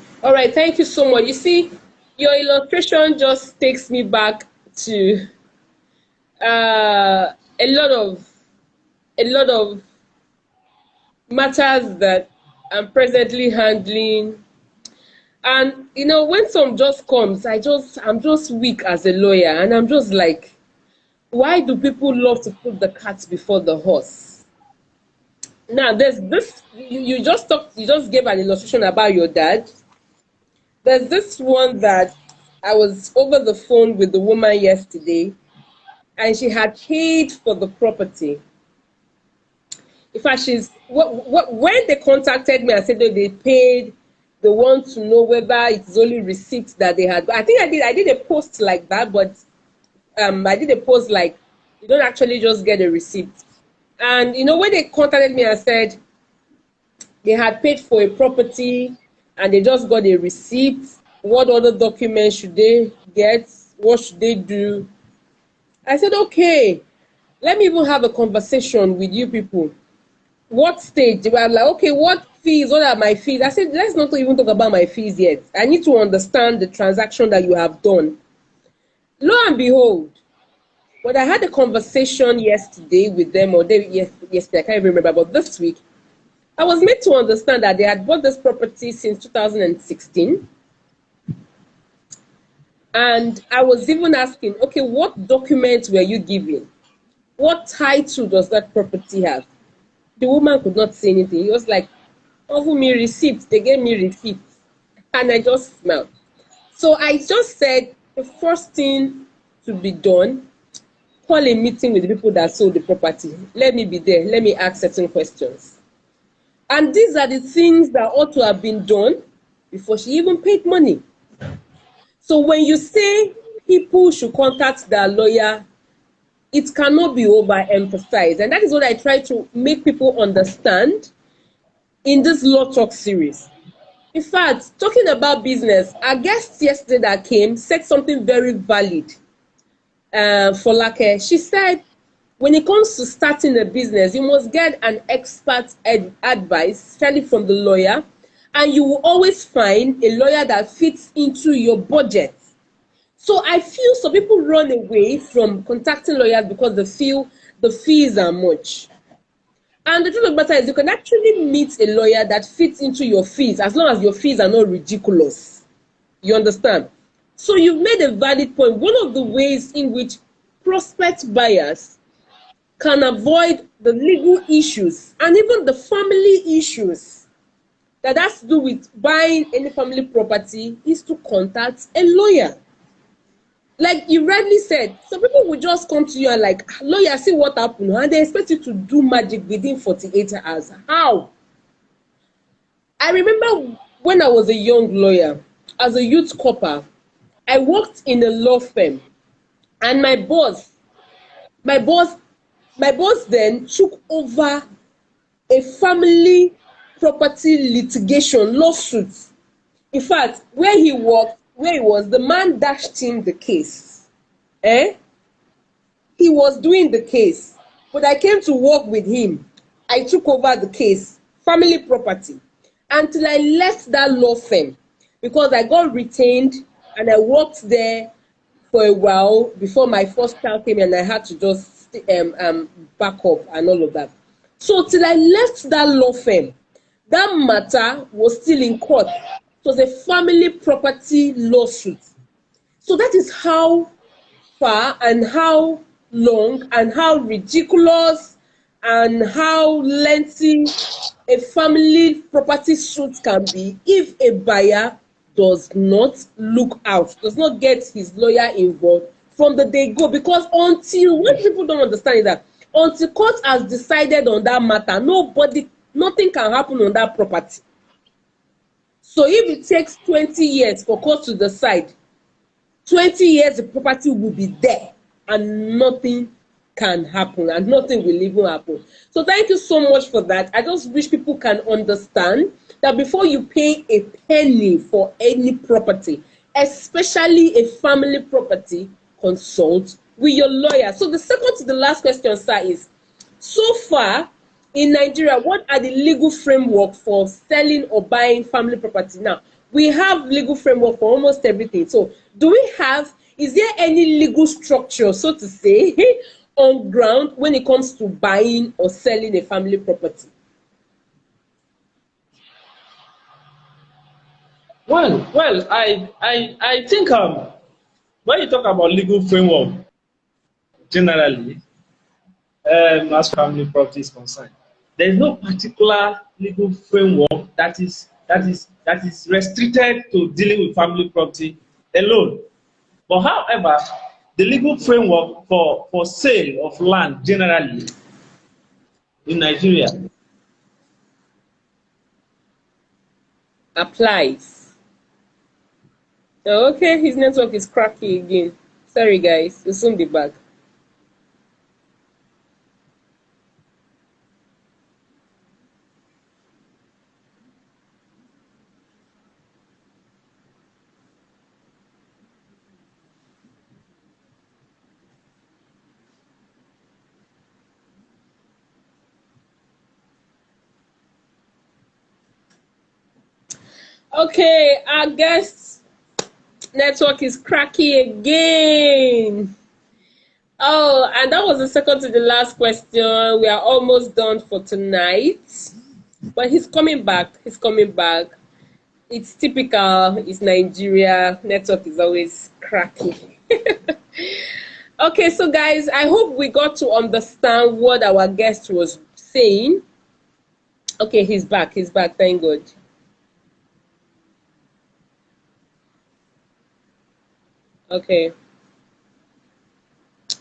Thank you so much. You see, your illustration just takes me back to a lot of matters that I'm presently handling. And when some just comes, I'm just weak as a lawyer, and I'm just like, why do people love to put the cart before the horse? Now, there's this, you just gave an illustration about your dad. There's this one that I was over the phone with the woman yesterday, and she had paid for the property. In fact, when they contacted me and said that they paid, they want to know whether it's only receipts that they had. I think I did a post like that, but I did a post like, you don't actually just get a receipt. And when they contacted me and said they had paid for a property and they just got a receipt. What other documents should they get? What should they do? I said, okay, let me even have a conversation with you people. What stage? They were like, okay, what fees? What are my fees? I said, let's not even talk about my fees yet. I need to understand the transaction that you have done. Lo and behold, when I had a conversation yesterday with them, or yesterday, I can't even remember, but this week, I was made to understand that they had bought this property since 2016. And I was even asking, okay, what documents were you given? What title does that property have? The woman could not say anything. He was like, offer me receipts. They gave me receipts. And I just smiled. So I just said, the first thing to be done, call a meeting with the people that sold the property. Let me be there. Let me ask certain questions. And these are the things that ought to have been done before she even paid money. So when you say people should contact their lawyer, it cannot be overemphasized. And that is what I try to make people understand in this Law Talk series. In fact, talking about business, our guest yesterday that came said something very valid. For Lake, she said, when it comes to starting a business, you must get an expert advice, especially from the lawyer, and you will always find a lawyer that fits into your budget. So I feel some people run away from contacting lawyers because they feel the fees are much. And the truth of the matter is, you can actually meet a lawyer that fits into your fees as long as your fees are not ridiculous. You understand? So you've made a valid point. One of the ways in which prospect buyers can avoid the legal issues and even the family issues that has to do with buying any family property is to contact a lawyer. Like you rightly said, some people will just come to you and like, lawyer, see what happened, and they expect you to do magic within 48 hours. How? I remember when I was a young lawyer, as a youth corper, I worked in a law firm, and my boss, my boss then took over a family property litigation lawsuit. In fact, where he was, the man dashed him the case. Eh? He was doing the case, but I came to work with him. I took over the case, family property, until I left that law firm because I got retained and I worked there for a while before my first child came and I had to just back up and all of that. So till I left that law firm, that matter was still in court. It was a family property lawsuit. So that is how far and how long and how ridiculous and how lengthy a family property suit can be if a buyer does not look out, does not get his lawyer involved from the day go. Because what people don't understand is that until court has decided on that matter, nothing can happen on that property. So if it takes 20 years for court to decide, 20 years the property will be there and nothing can happen and nothing will even happen. So thank you so much for that. I just wish people can understand that before you pay a penny for any property, especially a family property, consult with your lawyer. So the second to the last question, sir, is so far in Nigeria, what are the legal framework for selling or buying family property? Now, we have legal framework for almost everything. So is there any legal structure, so to say, on ground when it comes to buying or selling a family property? Well, I think when you talk about legal framework generally, as family property is concerned, there is no particular legal framework that is restricted to dealing with family property alone. But however, the legal framework for sale of land generally in Nigeria. Applies. Okay, his network is cracky again. Sorry, guys. We'll soon be back. Okay, our guest network is cracky again. Oh, and that was the second to the last question. We are almost done for tonight. But he's coming back. He's coming back. It's typical. It's Nigeria. Network is always cracky. Okay, so guys, I hope we got to understand what our guest was saying. Okay, he's back. He's back. Thank God. Okay,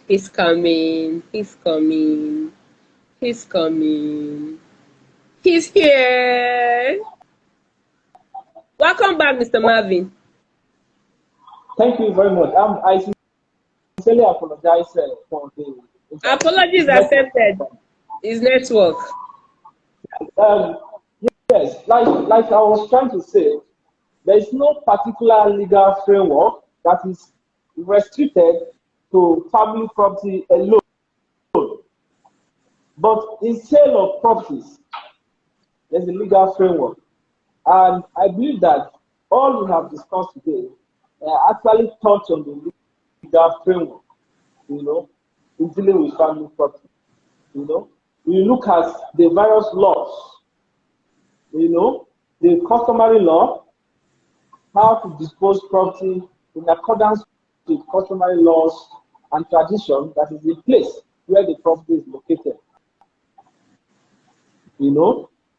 he's coming. He's coming. He's coming. He's here. Welcome back, Mr. Marvin. Thank you very much. I sincerely apologize for the Apologies network. accepted. His network. Um, yes, like I was trying to say, there is no particular legal framework that is restricted to family property alone. But in sale of properties, there's a legal framework. And I believe that all we have discussed today actually touch on the legal framework, in dealing with family property. You look at the various laws, the customary law, how to dispose property in accordance with customary laws and tradition that is in place where the property is located.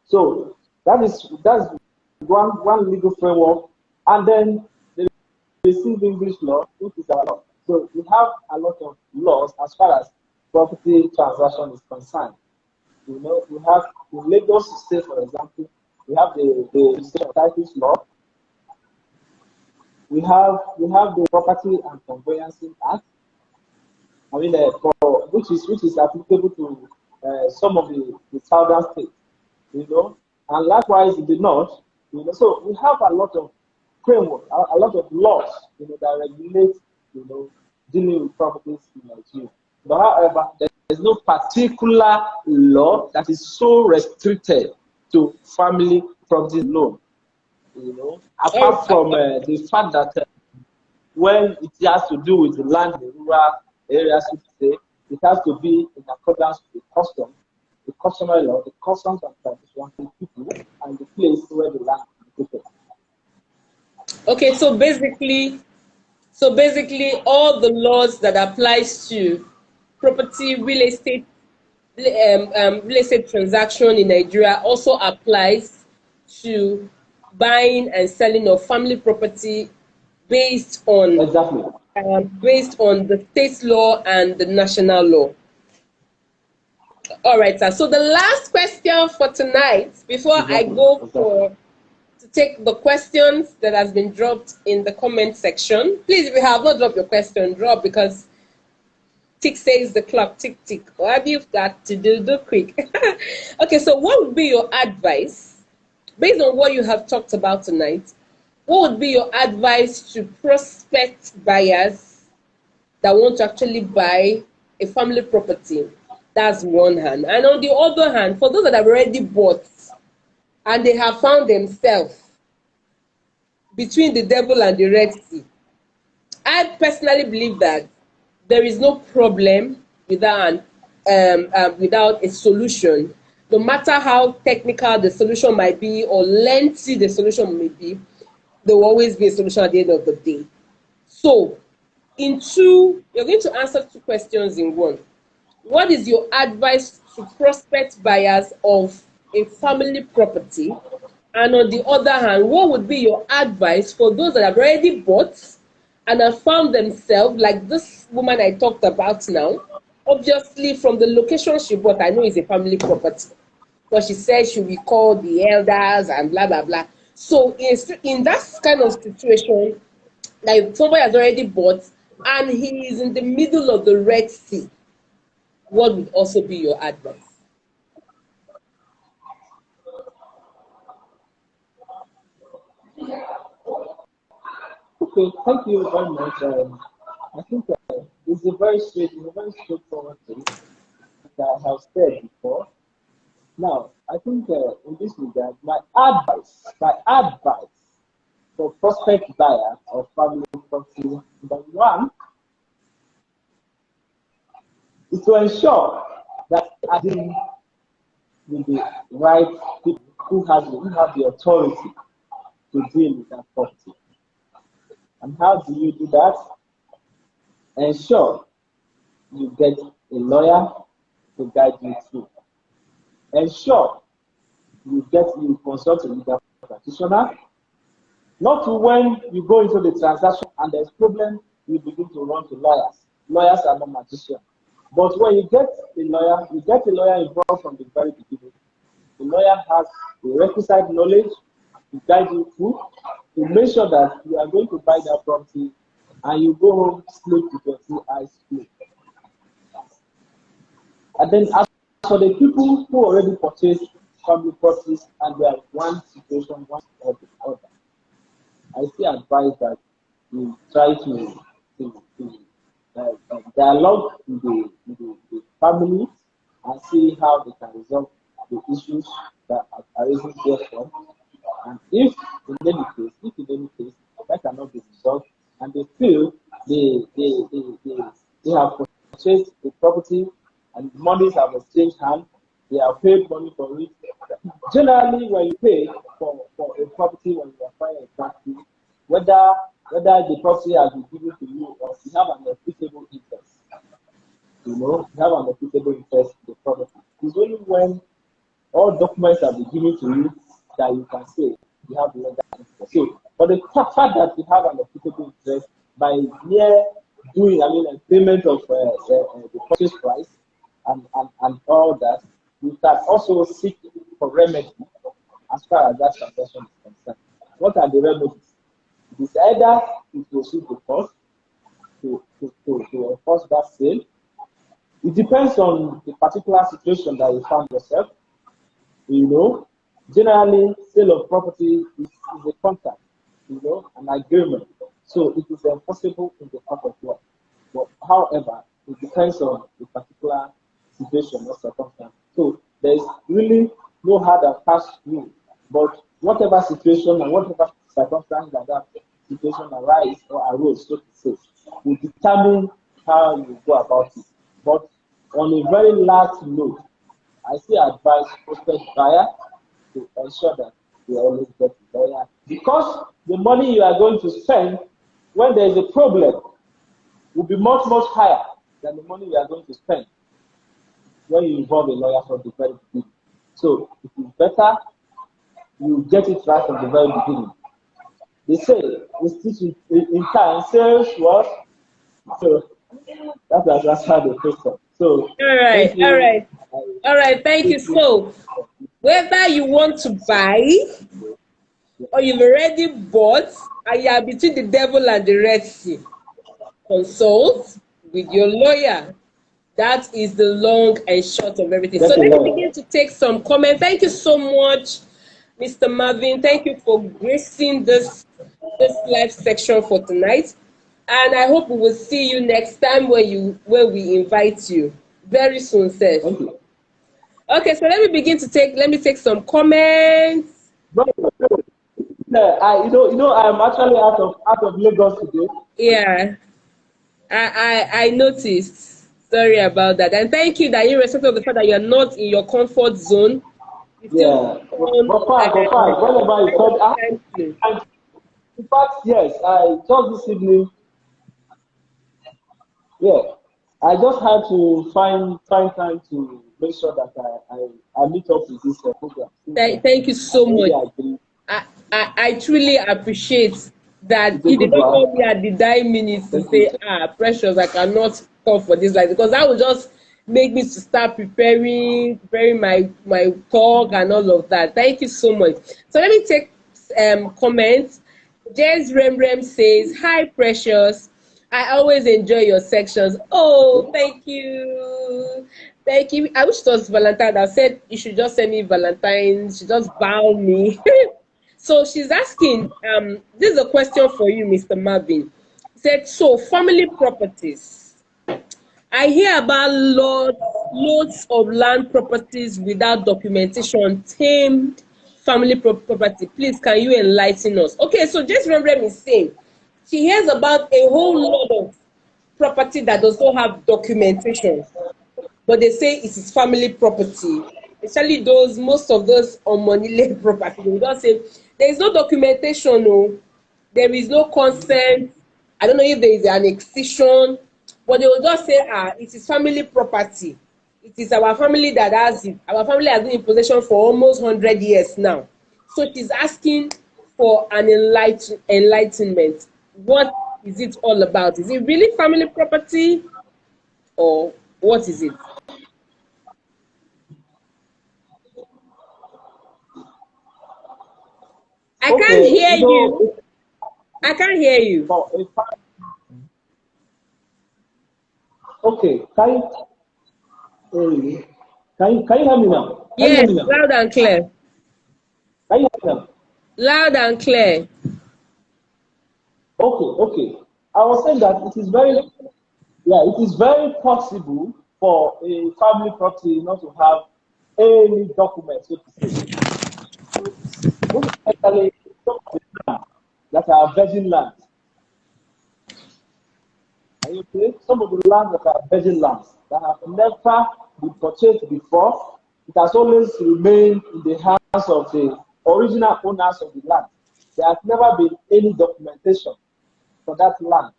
So that's one legal framework, and then the received English law, which is our law. So we have a lot of laws as far as property transaction is concerned. We have in Lagos State, for example, we have the state of titles law. We have the Property and Conveyancing Act. I mean, which is applicable to some of the southern states, and likewise in the north, So we have a lot of framework, a lot of laws, that regulate, dealing with properties in Nigeria. But however, there is no particular law that is so restricted to family property alone. Apart from the fact that when it has to do with the land in rural areas, it has to be in accordance with the custom, the customary law, the customs and traditions of the people, and the place where the land is located. Okay, so basically, all the laws that applies to property, real estate transaction in Nigeria also applies to buying and selling of family property based on Exactly. based on the state law and the national law. All right, sir. So the last question for tonight, before I Exactly. go Exactly. for to take the questions that has been dropped in the comment section. Please, if you have not dropped your question, drop because tick says the clock, tick tick. What you've got to do quick. Okay, so what would be your advice based on what you have talked about tonight? What would be your advice to prospect buyers that want to actually buy a family property? That's one hand. And on the other hand, for those that have already bought and they have found themselves between the devil and the Red Sea. I personally believe that there is no problem without a solution. No matter how technical the solution might be or lengthy the solution may be, there will always be a solution at the end of the day. So, you're going to answer two questions in one. What is your advice to prospect buyers of a family property? And on the other hand, what would be your advice for those that have already bought and have found themselves, like this woman I talked about now? Obviously, from the location she bought, I know it's a family property. But she said she will call the elders and blah, blah, blah. So, in that kind of situation, like somebody has already bought and he is in the middle of the Red Sea, what would also be your advice? Okay, thank you very much. I think it's a very straightforward thing that I have said before. Now, I think in this regard, my advice for prospect buyer of family property, number one is to ensure that I deal with the right people who have the authority to deal with that property. And how do you do that? Ensure you get a lawyer to guide you through. Ensure you consult a legal practitioner. Not to when you go into the transaction and there's problem, you begin to run to lawyers. Lawyers are not magicians. But when you get a lawyer involved from the very beginning. The lawyer has the requisite knowledge to guide you through, to make sure that you are going to buy that property and you go home sleep with your 2 eyes closed. And then as for the people who already purchased family properties and they are one situation, one or the other, I still advise that you try to dialogue with the family and see how they can resolve the issues that are arising therefrom. And if in any case that cannot be resolved and they feel they have purchased the property and monies have exchanged hands, they have paid money for it. Generally, when you pay for a property, when you acquire a property, whether the property has been given to you or you have an equitable interest, you have an equitable interest in the property. It's only when all documents have been given to you that you can say you have legal interest. So, for the fact that you have an equitable interest by mere payment of the purchase price and all that, you can also seek for remedy as far as that transaction is concerned. What are the remedies? It is either to proceed the cost to enforce that sale. It depends on the particular situation that you found yourself. Generally, sale of property is a contract, an agreement. So it is enforceable in the court of law. But however, it depends on the particular situation or circumstance. So there is really no hard and fast rule. But whatever situation and whatever circumstance that situation arose, so to say, will determine how you go about it. But on a very last note, I still advise prospect buyer to ensure that you always get a lawyer, because the money you are going to spend when there is a problem will be much higher than the money you are going to spend when you involve a lawyer from the very beginning. So it is better you get it right from the very beginning. They say in time sales was, so that's answered the question. So all right. Thank you. So whether you want to buy or you've already bought and you are between the devil and the Red Sea, consult with your lawyer. That is the long and short of everything. So let me begin to take some comment. Thank you so much, Mr. Marvin. Thank you for gracing this live section for tonight. And I hope we will see you next time when we invite you. Very soon, sir. Thank you. Okay, so let me take some comments. I'm actually out of Lagos today. Yeah. I noticed. Sorry about that. And thank you that irrespective of the fact that you're not in your comfort zone. Yeah. But fine. Whenever you come, in fact, yes, I just this evening. Yeah, I just had to find time to make sure that I meet up with this program. Thank you so much. I truly appreciate that you did not call me at the dying minute to say, Precious, I cannot come for this live, because that would just make me to start preparing my talk and all of that. Thank you so much. So let me take comments. Jez Remrem says, hi Precious, I always enjoy your sections. Oh, thank you. I wish it was Valentine. I said you should just send me Valentine. She just bow me. So she's asking, this is a question for you, Mr. Marvin. He said, so family properties. I hear about loads of land properties without documentation tamed family property? Please, can you enlighten us? Okay, so just remember me saying, she hears about a whole lot of property that does not have documentation, but they say it is family property. Especially those, most of those on money property, they will just say there is no documentation, no, there is no consent. I don't know if there is an excision, but they will just say, it is family property. It is our family that has it. Our family has been in possession for almost 100 years now. So she's asking for an enlightenment. What is it all about? Is it really family property, or what is it? I can't Okay, hear you. I can't hear you. for okay, can you hear me now? Can you hear Yes, me now? loud and clear. Can you hear me now? Loud and clear. Okay. I was saying that it is very possible for a family property not to have any documents, so to say. Most especially some of the land that are virgin lands. Are you okay? Some of the lands that are virgin lands that have never been purchased before, it has always remained in the hands of the original owners of the land. There has never been any documentation for that land.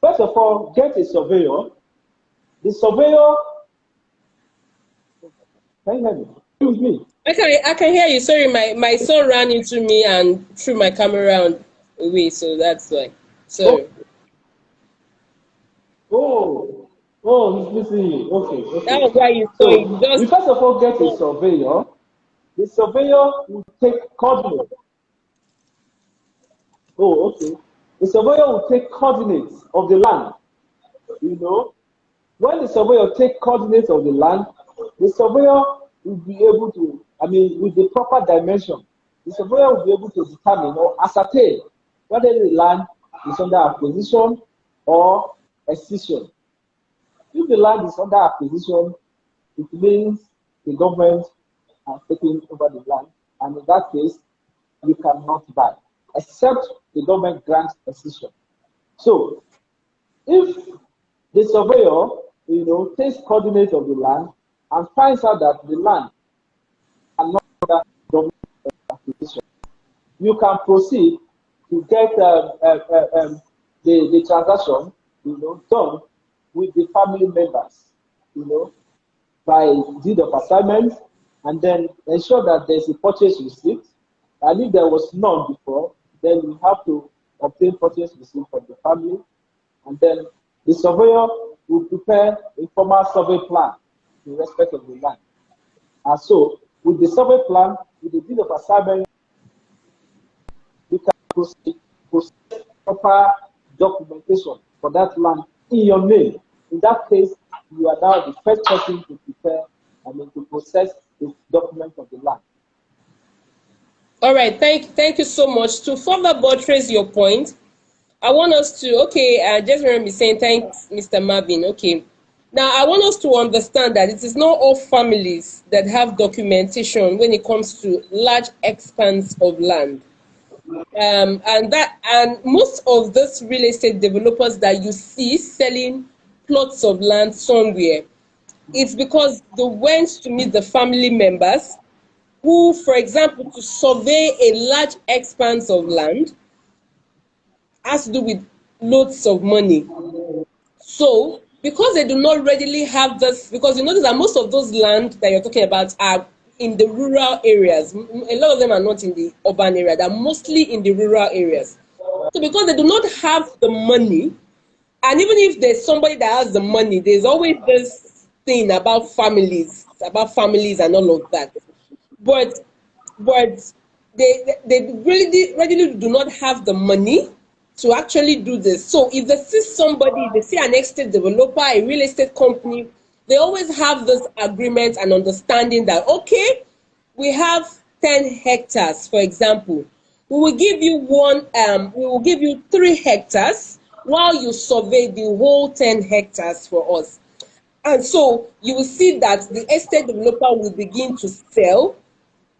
First of all, get a surveyor. The surveyor, can you hear me? You with me? I can hear you. Sorry, my son ran into me and threw my camera away, so that's why. Oh, Sorry. he's missing you. That Okay. was why you saw it. So, you first of all get a surveyor. The surveyor will take coordinates. Oh, okay. The surveyor will take coordinates of the land. You know, when the surveyor take coordinates of the land, the surveyor will be able to, with the proper dimension, the surveyor will be able to determine or ascertain whether the land is under acquisition or excision. If the land is under acquisition, it means the government has taken over the land, and in that case, you cannot buy, except the government grants excision. So, if the surveyor, takes coordinates of the land and finds out that the land are not under government acquisition, you can proceed to get the transaction, done with the family members, by deed of assignment, and then ensure that there's a purchase receipt. And if there was none before, then you have to obtain purchase receipt from the family, and then the surveyor will prepare a formal survey plan in respect of the land. And so, with the survey plan, with the deed of assignment, you can proceed proper documentation for that land in your name. In that case, you are now the first person to prepare, to process the document of the land. All right. Thank you so much. To further buttress your point, I want us to, just remember me saying thanks, Mr. Marvin. Okay. Now, I want us to understand that it is not all families that have documentation when it comes to large expanse of land. And most of those real estate developers that you see selling plots of land somewhere, it's because they went to meet the family members who, for example, to survey a large expanse of land has to do with loads of money. So, because they do not readily have this, because you notice that most of those land that you're talking about are in the rural areas. A lot of them are not in the urban area. They're mostly in the rural areas. So, because they do not have the money, and even if there's somebody that has the money, there's always this thing about families and all of that. But they really readily do not have the money to actually do this. So if they see somebody, they see an estate developer, a real estate company, they always have this agreement and understanding that, okay, we have 10 hectares, for example. We will give you we will give you 3 hectares while you survey the whole 10 hectares for us. And so you will see that the estate developer will begin to sell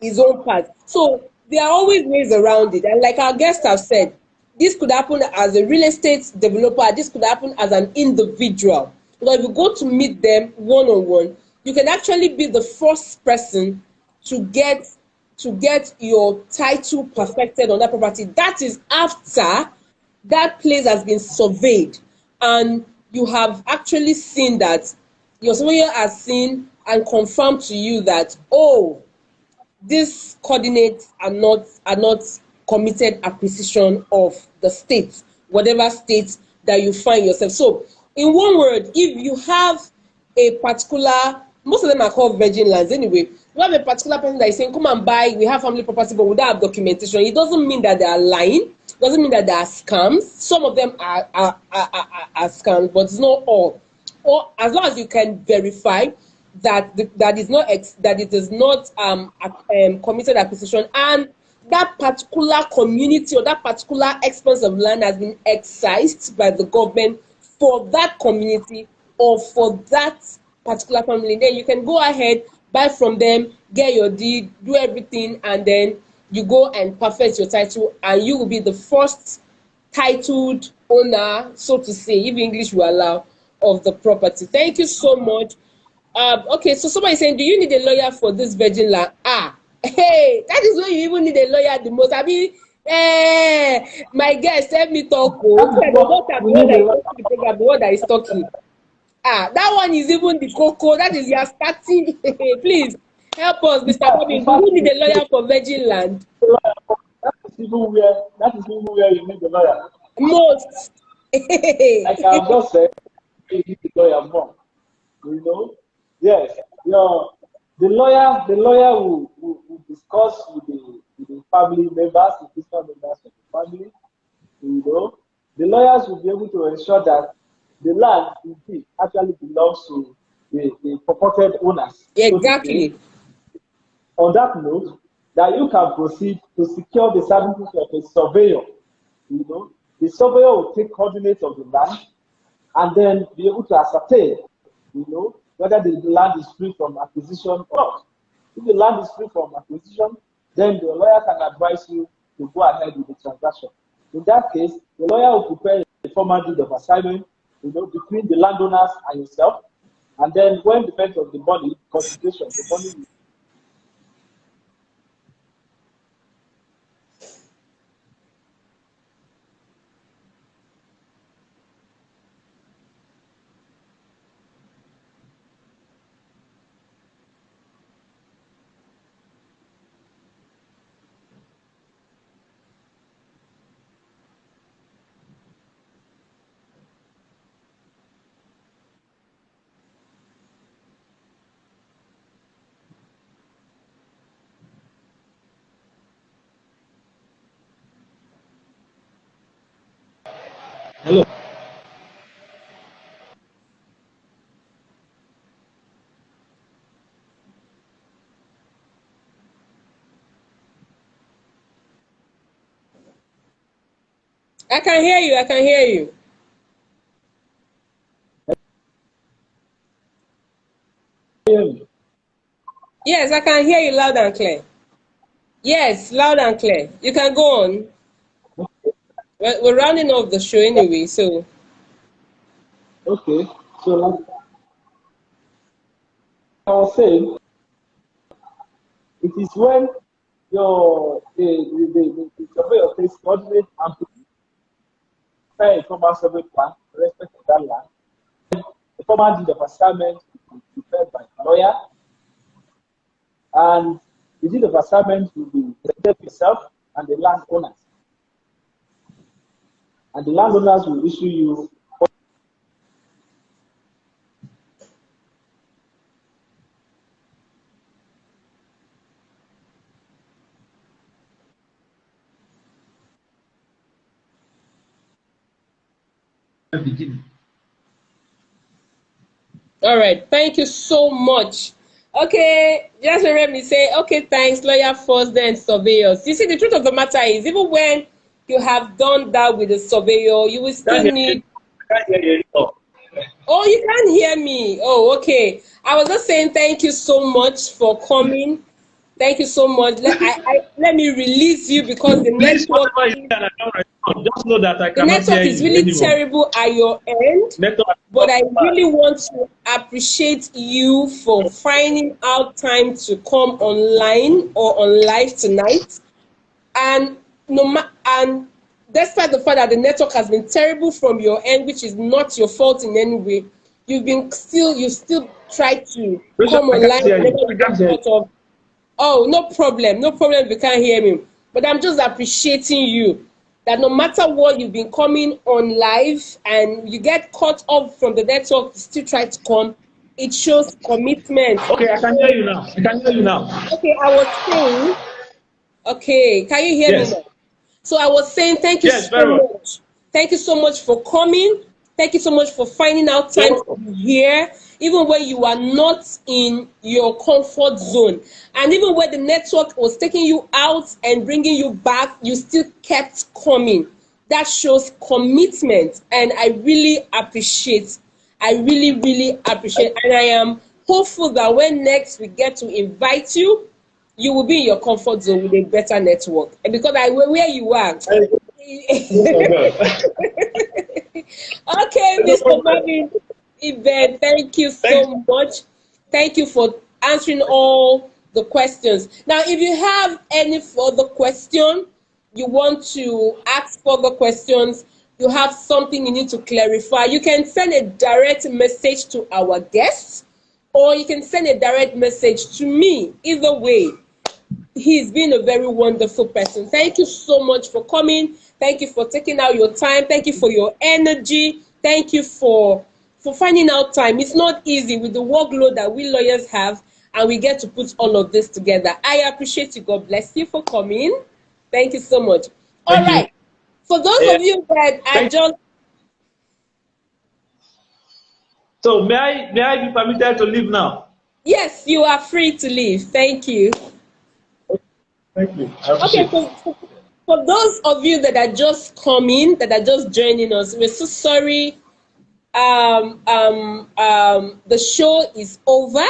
his own part. So there are always ways around it. And like our guests have said, this could happen as a real estate developer, this could happen as an individual. Because if you go to meet them one on one, you can actually be the first person to get your title perfected on that property. That is after that place has been surveyed and you have actually seen that your surveyor has seen and confirmed to you that, oh, these coordinates are not committed acquisition of the state, whatever state that you find yourself. So in one word, if you have a particular, most of them are called virgin lands anyway, you have a particular person that is saying, come and buy, we have family property, but without have documentation, it doesn't mean that they are lying, it doesn't mean that they are scams. Some of them are scams, but it's not all. Or as long as you can verify that it is not committed acquisition, and that particular community or that particular expanse of land has been excised by the government for that community or for that particular family, then you can go ahead, buy from them, get your deed, do everything, and then you go and perfect your title, and you will be the first titled owner, so to say, if English will allow, of the property. Thank you so much. Okay, so somebody is saying, do you need a lawyer for this virgin land? Hey, that is when you even need a lawyer the most. I mean, my guest, let me talk. The one that is talking. That one is even the cocoa. That is your starting. Please help us, Mr. Bobby. Do you need a lawyer for virgin land? That is even where you need a lawyer. Most. Like I've just said, you need a lawyer more. You know? Yes. The lawyer will discuss with the family members, the fiscal members of the family. You know, the lawyers will be able to ensure that the land indeed actually belongs to the purported owners. Exactly. So on that note, that you can proceed to secure the services of a surveyor. You know, the surveyor will take coordinates of the land and then be able to ascertain, you know, whether the land is free from acquisition or not. If the land is free from acquisition, then the lawyer can advise you to go ahead with the transaction. In that case, the lawyer will prepare a formal deed of assignment, you know, between the landowners and yourself. And then when the payment of the money, consideration, the money will. Hello. I can hear you. I can hear you. Yes, I can hear you loud and clear. Yes, loud and clear. You can go on. We're rounding off the show anyway, so. Okay. So like I was saying, it is when the surveyor takes coordinate and prepare a formal survey plan with respect to that land. The formal deed of assignment will be prepared by the lawyer, and the deed of assignment will be presented to yourself and the landowners. And the landowners will issue you Beginning. All right. Thank you so much. Okay, just let me say, okay, thanks, lawyer first, then surveyors. You see, the truth of the matter is, even when you have done that with the surveyor, you will still Can't hear you. need. Can't hear you. Oh, you can't hear me. Oh, okay. I was just saying thank you so much for coming. Thank you so much. Let me release you because Please, whatever you say, and I don't respond. Just know that I the cannot hear network is you really anymore. terrible at your end. Network is But not I bad. really want to appreciate you for finding out time to come online or on live tonight. And and despite the fact that the network has been terrible from your end, which is not your fault in any way, you still try to Rachel, come I can't online hear you. whenever I you can't get hear you. cut off. Oh, no problem. No problem if you can't hear me. But I'm just appreciating you that no matter what, you've been coming on live and you get cut off from the network, you still try to come. It shows commitment. Okay, I can hear you now. I can hear you now. Okay, I was saying, okay, can you hear me Yes. now? So I was saying thank you Yes, so very well. much. Thank you so much for coming. Thank you so much for finding out You're time to welcome. be here, even when you are not in your comfort zone. And even when the network was taking you out and bringing you back, you still kept coming. That shows commitment, and I really appreciate. I really, really appreciate, and I am hopeful that when next we get to invite you, you will be in your comfort zone with a better network. And because where you are. I no problem. Okay, No Mr. problem. Marvin Ibem, thank you Thanks. so much. Thank you for answering all the questions. Now, if you have any further question, you want to ask further questions, you have something you need to clarify, you can send a direct message to our guests, or you can send a direct message to me. Either way, he's been a very wonderful person. Thank you so much for coming. Thank you for taking out your time. Thank you for your energy. Thank you for finding out time. It's not easy with the workload that we lawyers have, and we get to put all of this together. I appreciate you. God bless you for coming. Thank you so much. All Thank you. right. For those Yeah. of you that are Thank just So may I be permitted to leave now? yes, you are free to leave. Thank you. Thank you. I Okay, appreciate. for those of you that are just coming, that are just joining us, we're so sorry. The show is over.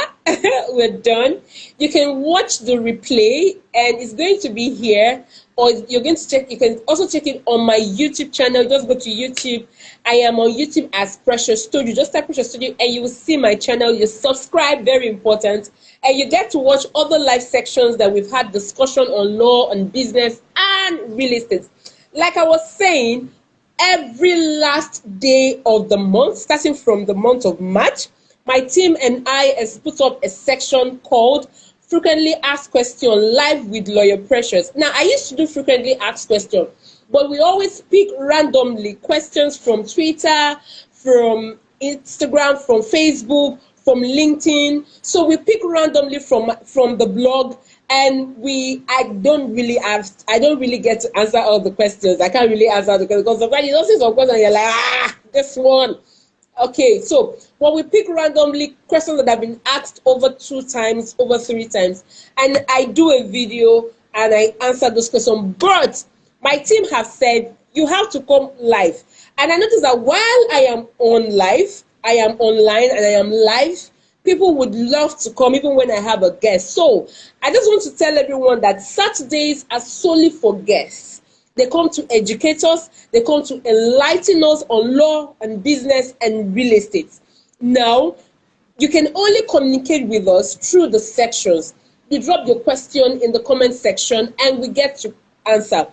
We're done. You can watch the replay, and it's going to be here, or you're going to check. You can also check it on my YouTube channel. Just go to YouTube. I am on YouTube as Precious Studio. Just type Precious Studio, and you will see my channel. You subscribe, very important, and you get to watch other live sections that we've had discussion on law, on business, and real estate. Like I was saying, every last day of the month, starting from the month of March, my team and I has put up a section called Frequently Asked Question Live with Lawyer Precious. Now, I used to do frequently asked questions, but we always pick randomly questions from Twitter, from Instagram, from Facebook, from LinkedIn. So we pick randomly from the blog, and I don't really get to answer all the questions. I can't really answer the questions because sometimes you don't see some questions and you're like, this one. Okay, so when we pick randomly questions that have been asked over 2 times, over 3 times, and I do a video and I answer those questions. But my team have said you have to come live. And I noticed that while I am I am online and I am live, people would love to come even when I have a guest. So I just want to tell everyone that Saturdays are solely for guests. They come to educate us, they come to enlighten us on law and business and real estate. Now, you can only communicate with us through the sections. You drop your question in the comment section and we get to answer.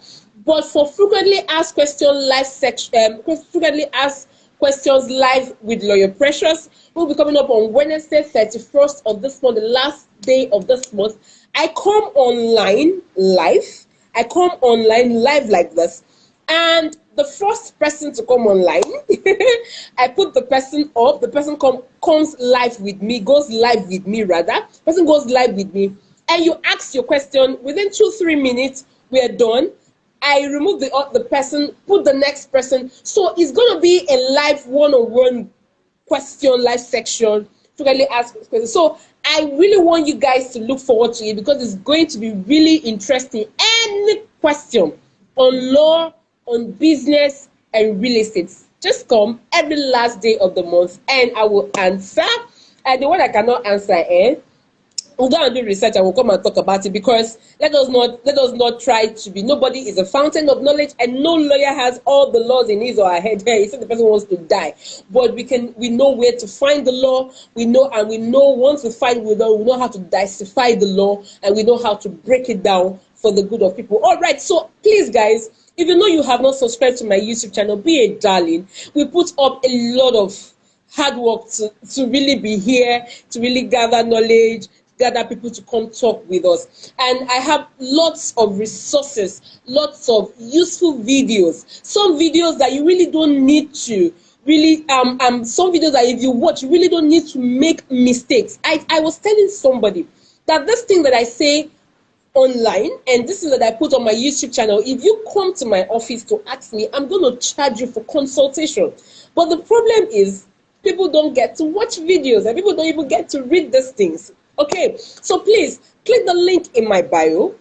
But for frequently asked questions live section, frequently asked questions live with Lawyer Precious, will be coming up on Wednesday, 31st of this month, the last day of this month. I come online live. I come online live like this. And the first person to come online, I put the person up. The person comes live with me, goes live with me rather. Person goes live with me, and you ask your question within 2-3 minutes. We are done. I remove the person, put the next person. So it's gonna be a live one-on-one question live section, frequently asked questions. So I really want you guys to look forward to it because it's going to be really interesting. Any question on law, on business and real estate, Just come every last day of the month and I will answer. And the one I cannot answer, we'll go and do research and we'll come and talk about it, because let us not try to be, nobody is a fountain of knowledge and no lawyer has all the laws in his or her head here. He said the person wants to die, but we know where to find the law. We know once we find we know how to decipher the law, and we know how to break it down for the good of people. All right, so please guys, if you know you have not subscribed to my YouTube channel, be a darling. We put up a lot of hard work to really be here, to really gather knowledge, gather people to come talk with us. And I have lots of resources, lots of useful videos, some videos that you really don't need to really some videos that if you watch, you really don't need to make mistakes. I was telling somebody that this thing that I say online and this is that I put on my YouTube channel, if you come to my office to ask me, I'm going to charge you for consultation. But the problem is people don't get to watch videos and people don't even get to read these things. Okay, so please click the link in my bio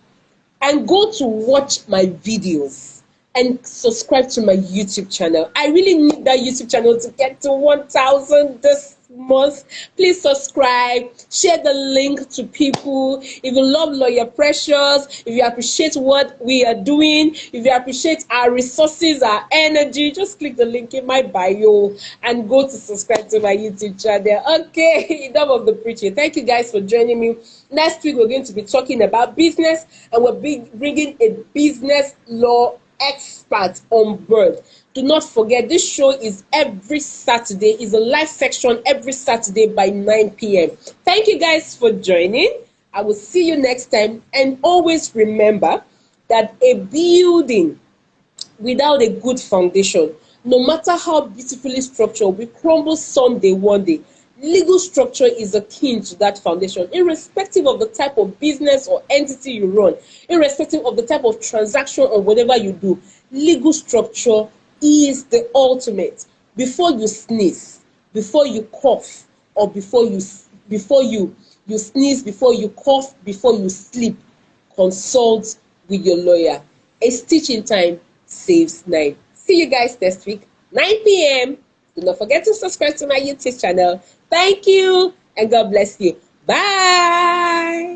and go to watch my videos and subscribe to my YouTube channel. I really need that YouTube channel to get to 1,000 this month. Please subscribe, share the link to people. If you love Lawyer Precious, if you appreciate what we are doing, if you appreciate our resources, our energy, just click the link in my bio and go to subscribe to my YouTube channel. Okay, enough of the preaching. Thank you guys for joining me. Next week we're going to be talking about business, and we're bringing a business law expert on board. Do not forget, this show is every Saturday, is a live section every Saturday by 9 p.m. Thank you guys for joining. I will see you next time. And always remember that a building without a good foundation, no matter how beautifully structured, will crumble someday, one day. Legal structure is akin to that foundation, irrespective of the type of business or entity you run, irrespective of the type of transaction or whatever you do. Legal structure is the ultimate. Before you sneeze, before you cough, or before you sneeze, before you cough, before you sleep, consult with your lawyer. A stitch in time saves 9. See you guys next week, 9 p.m. Do not forget to subscribe to my YouTube channel. Thank you, and God bless you. Bye.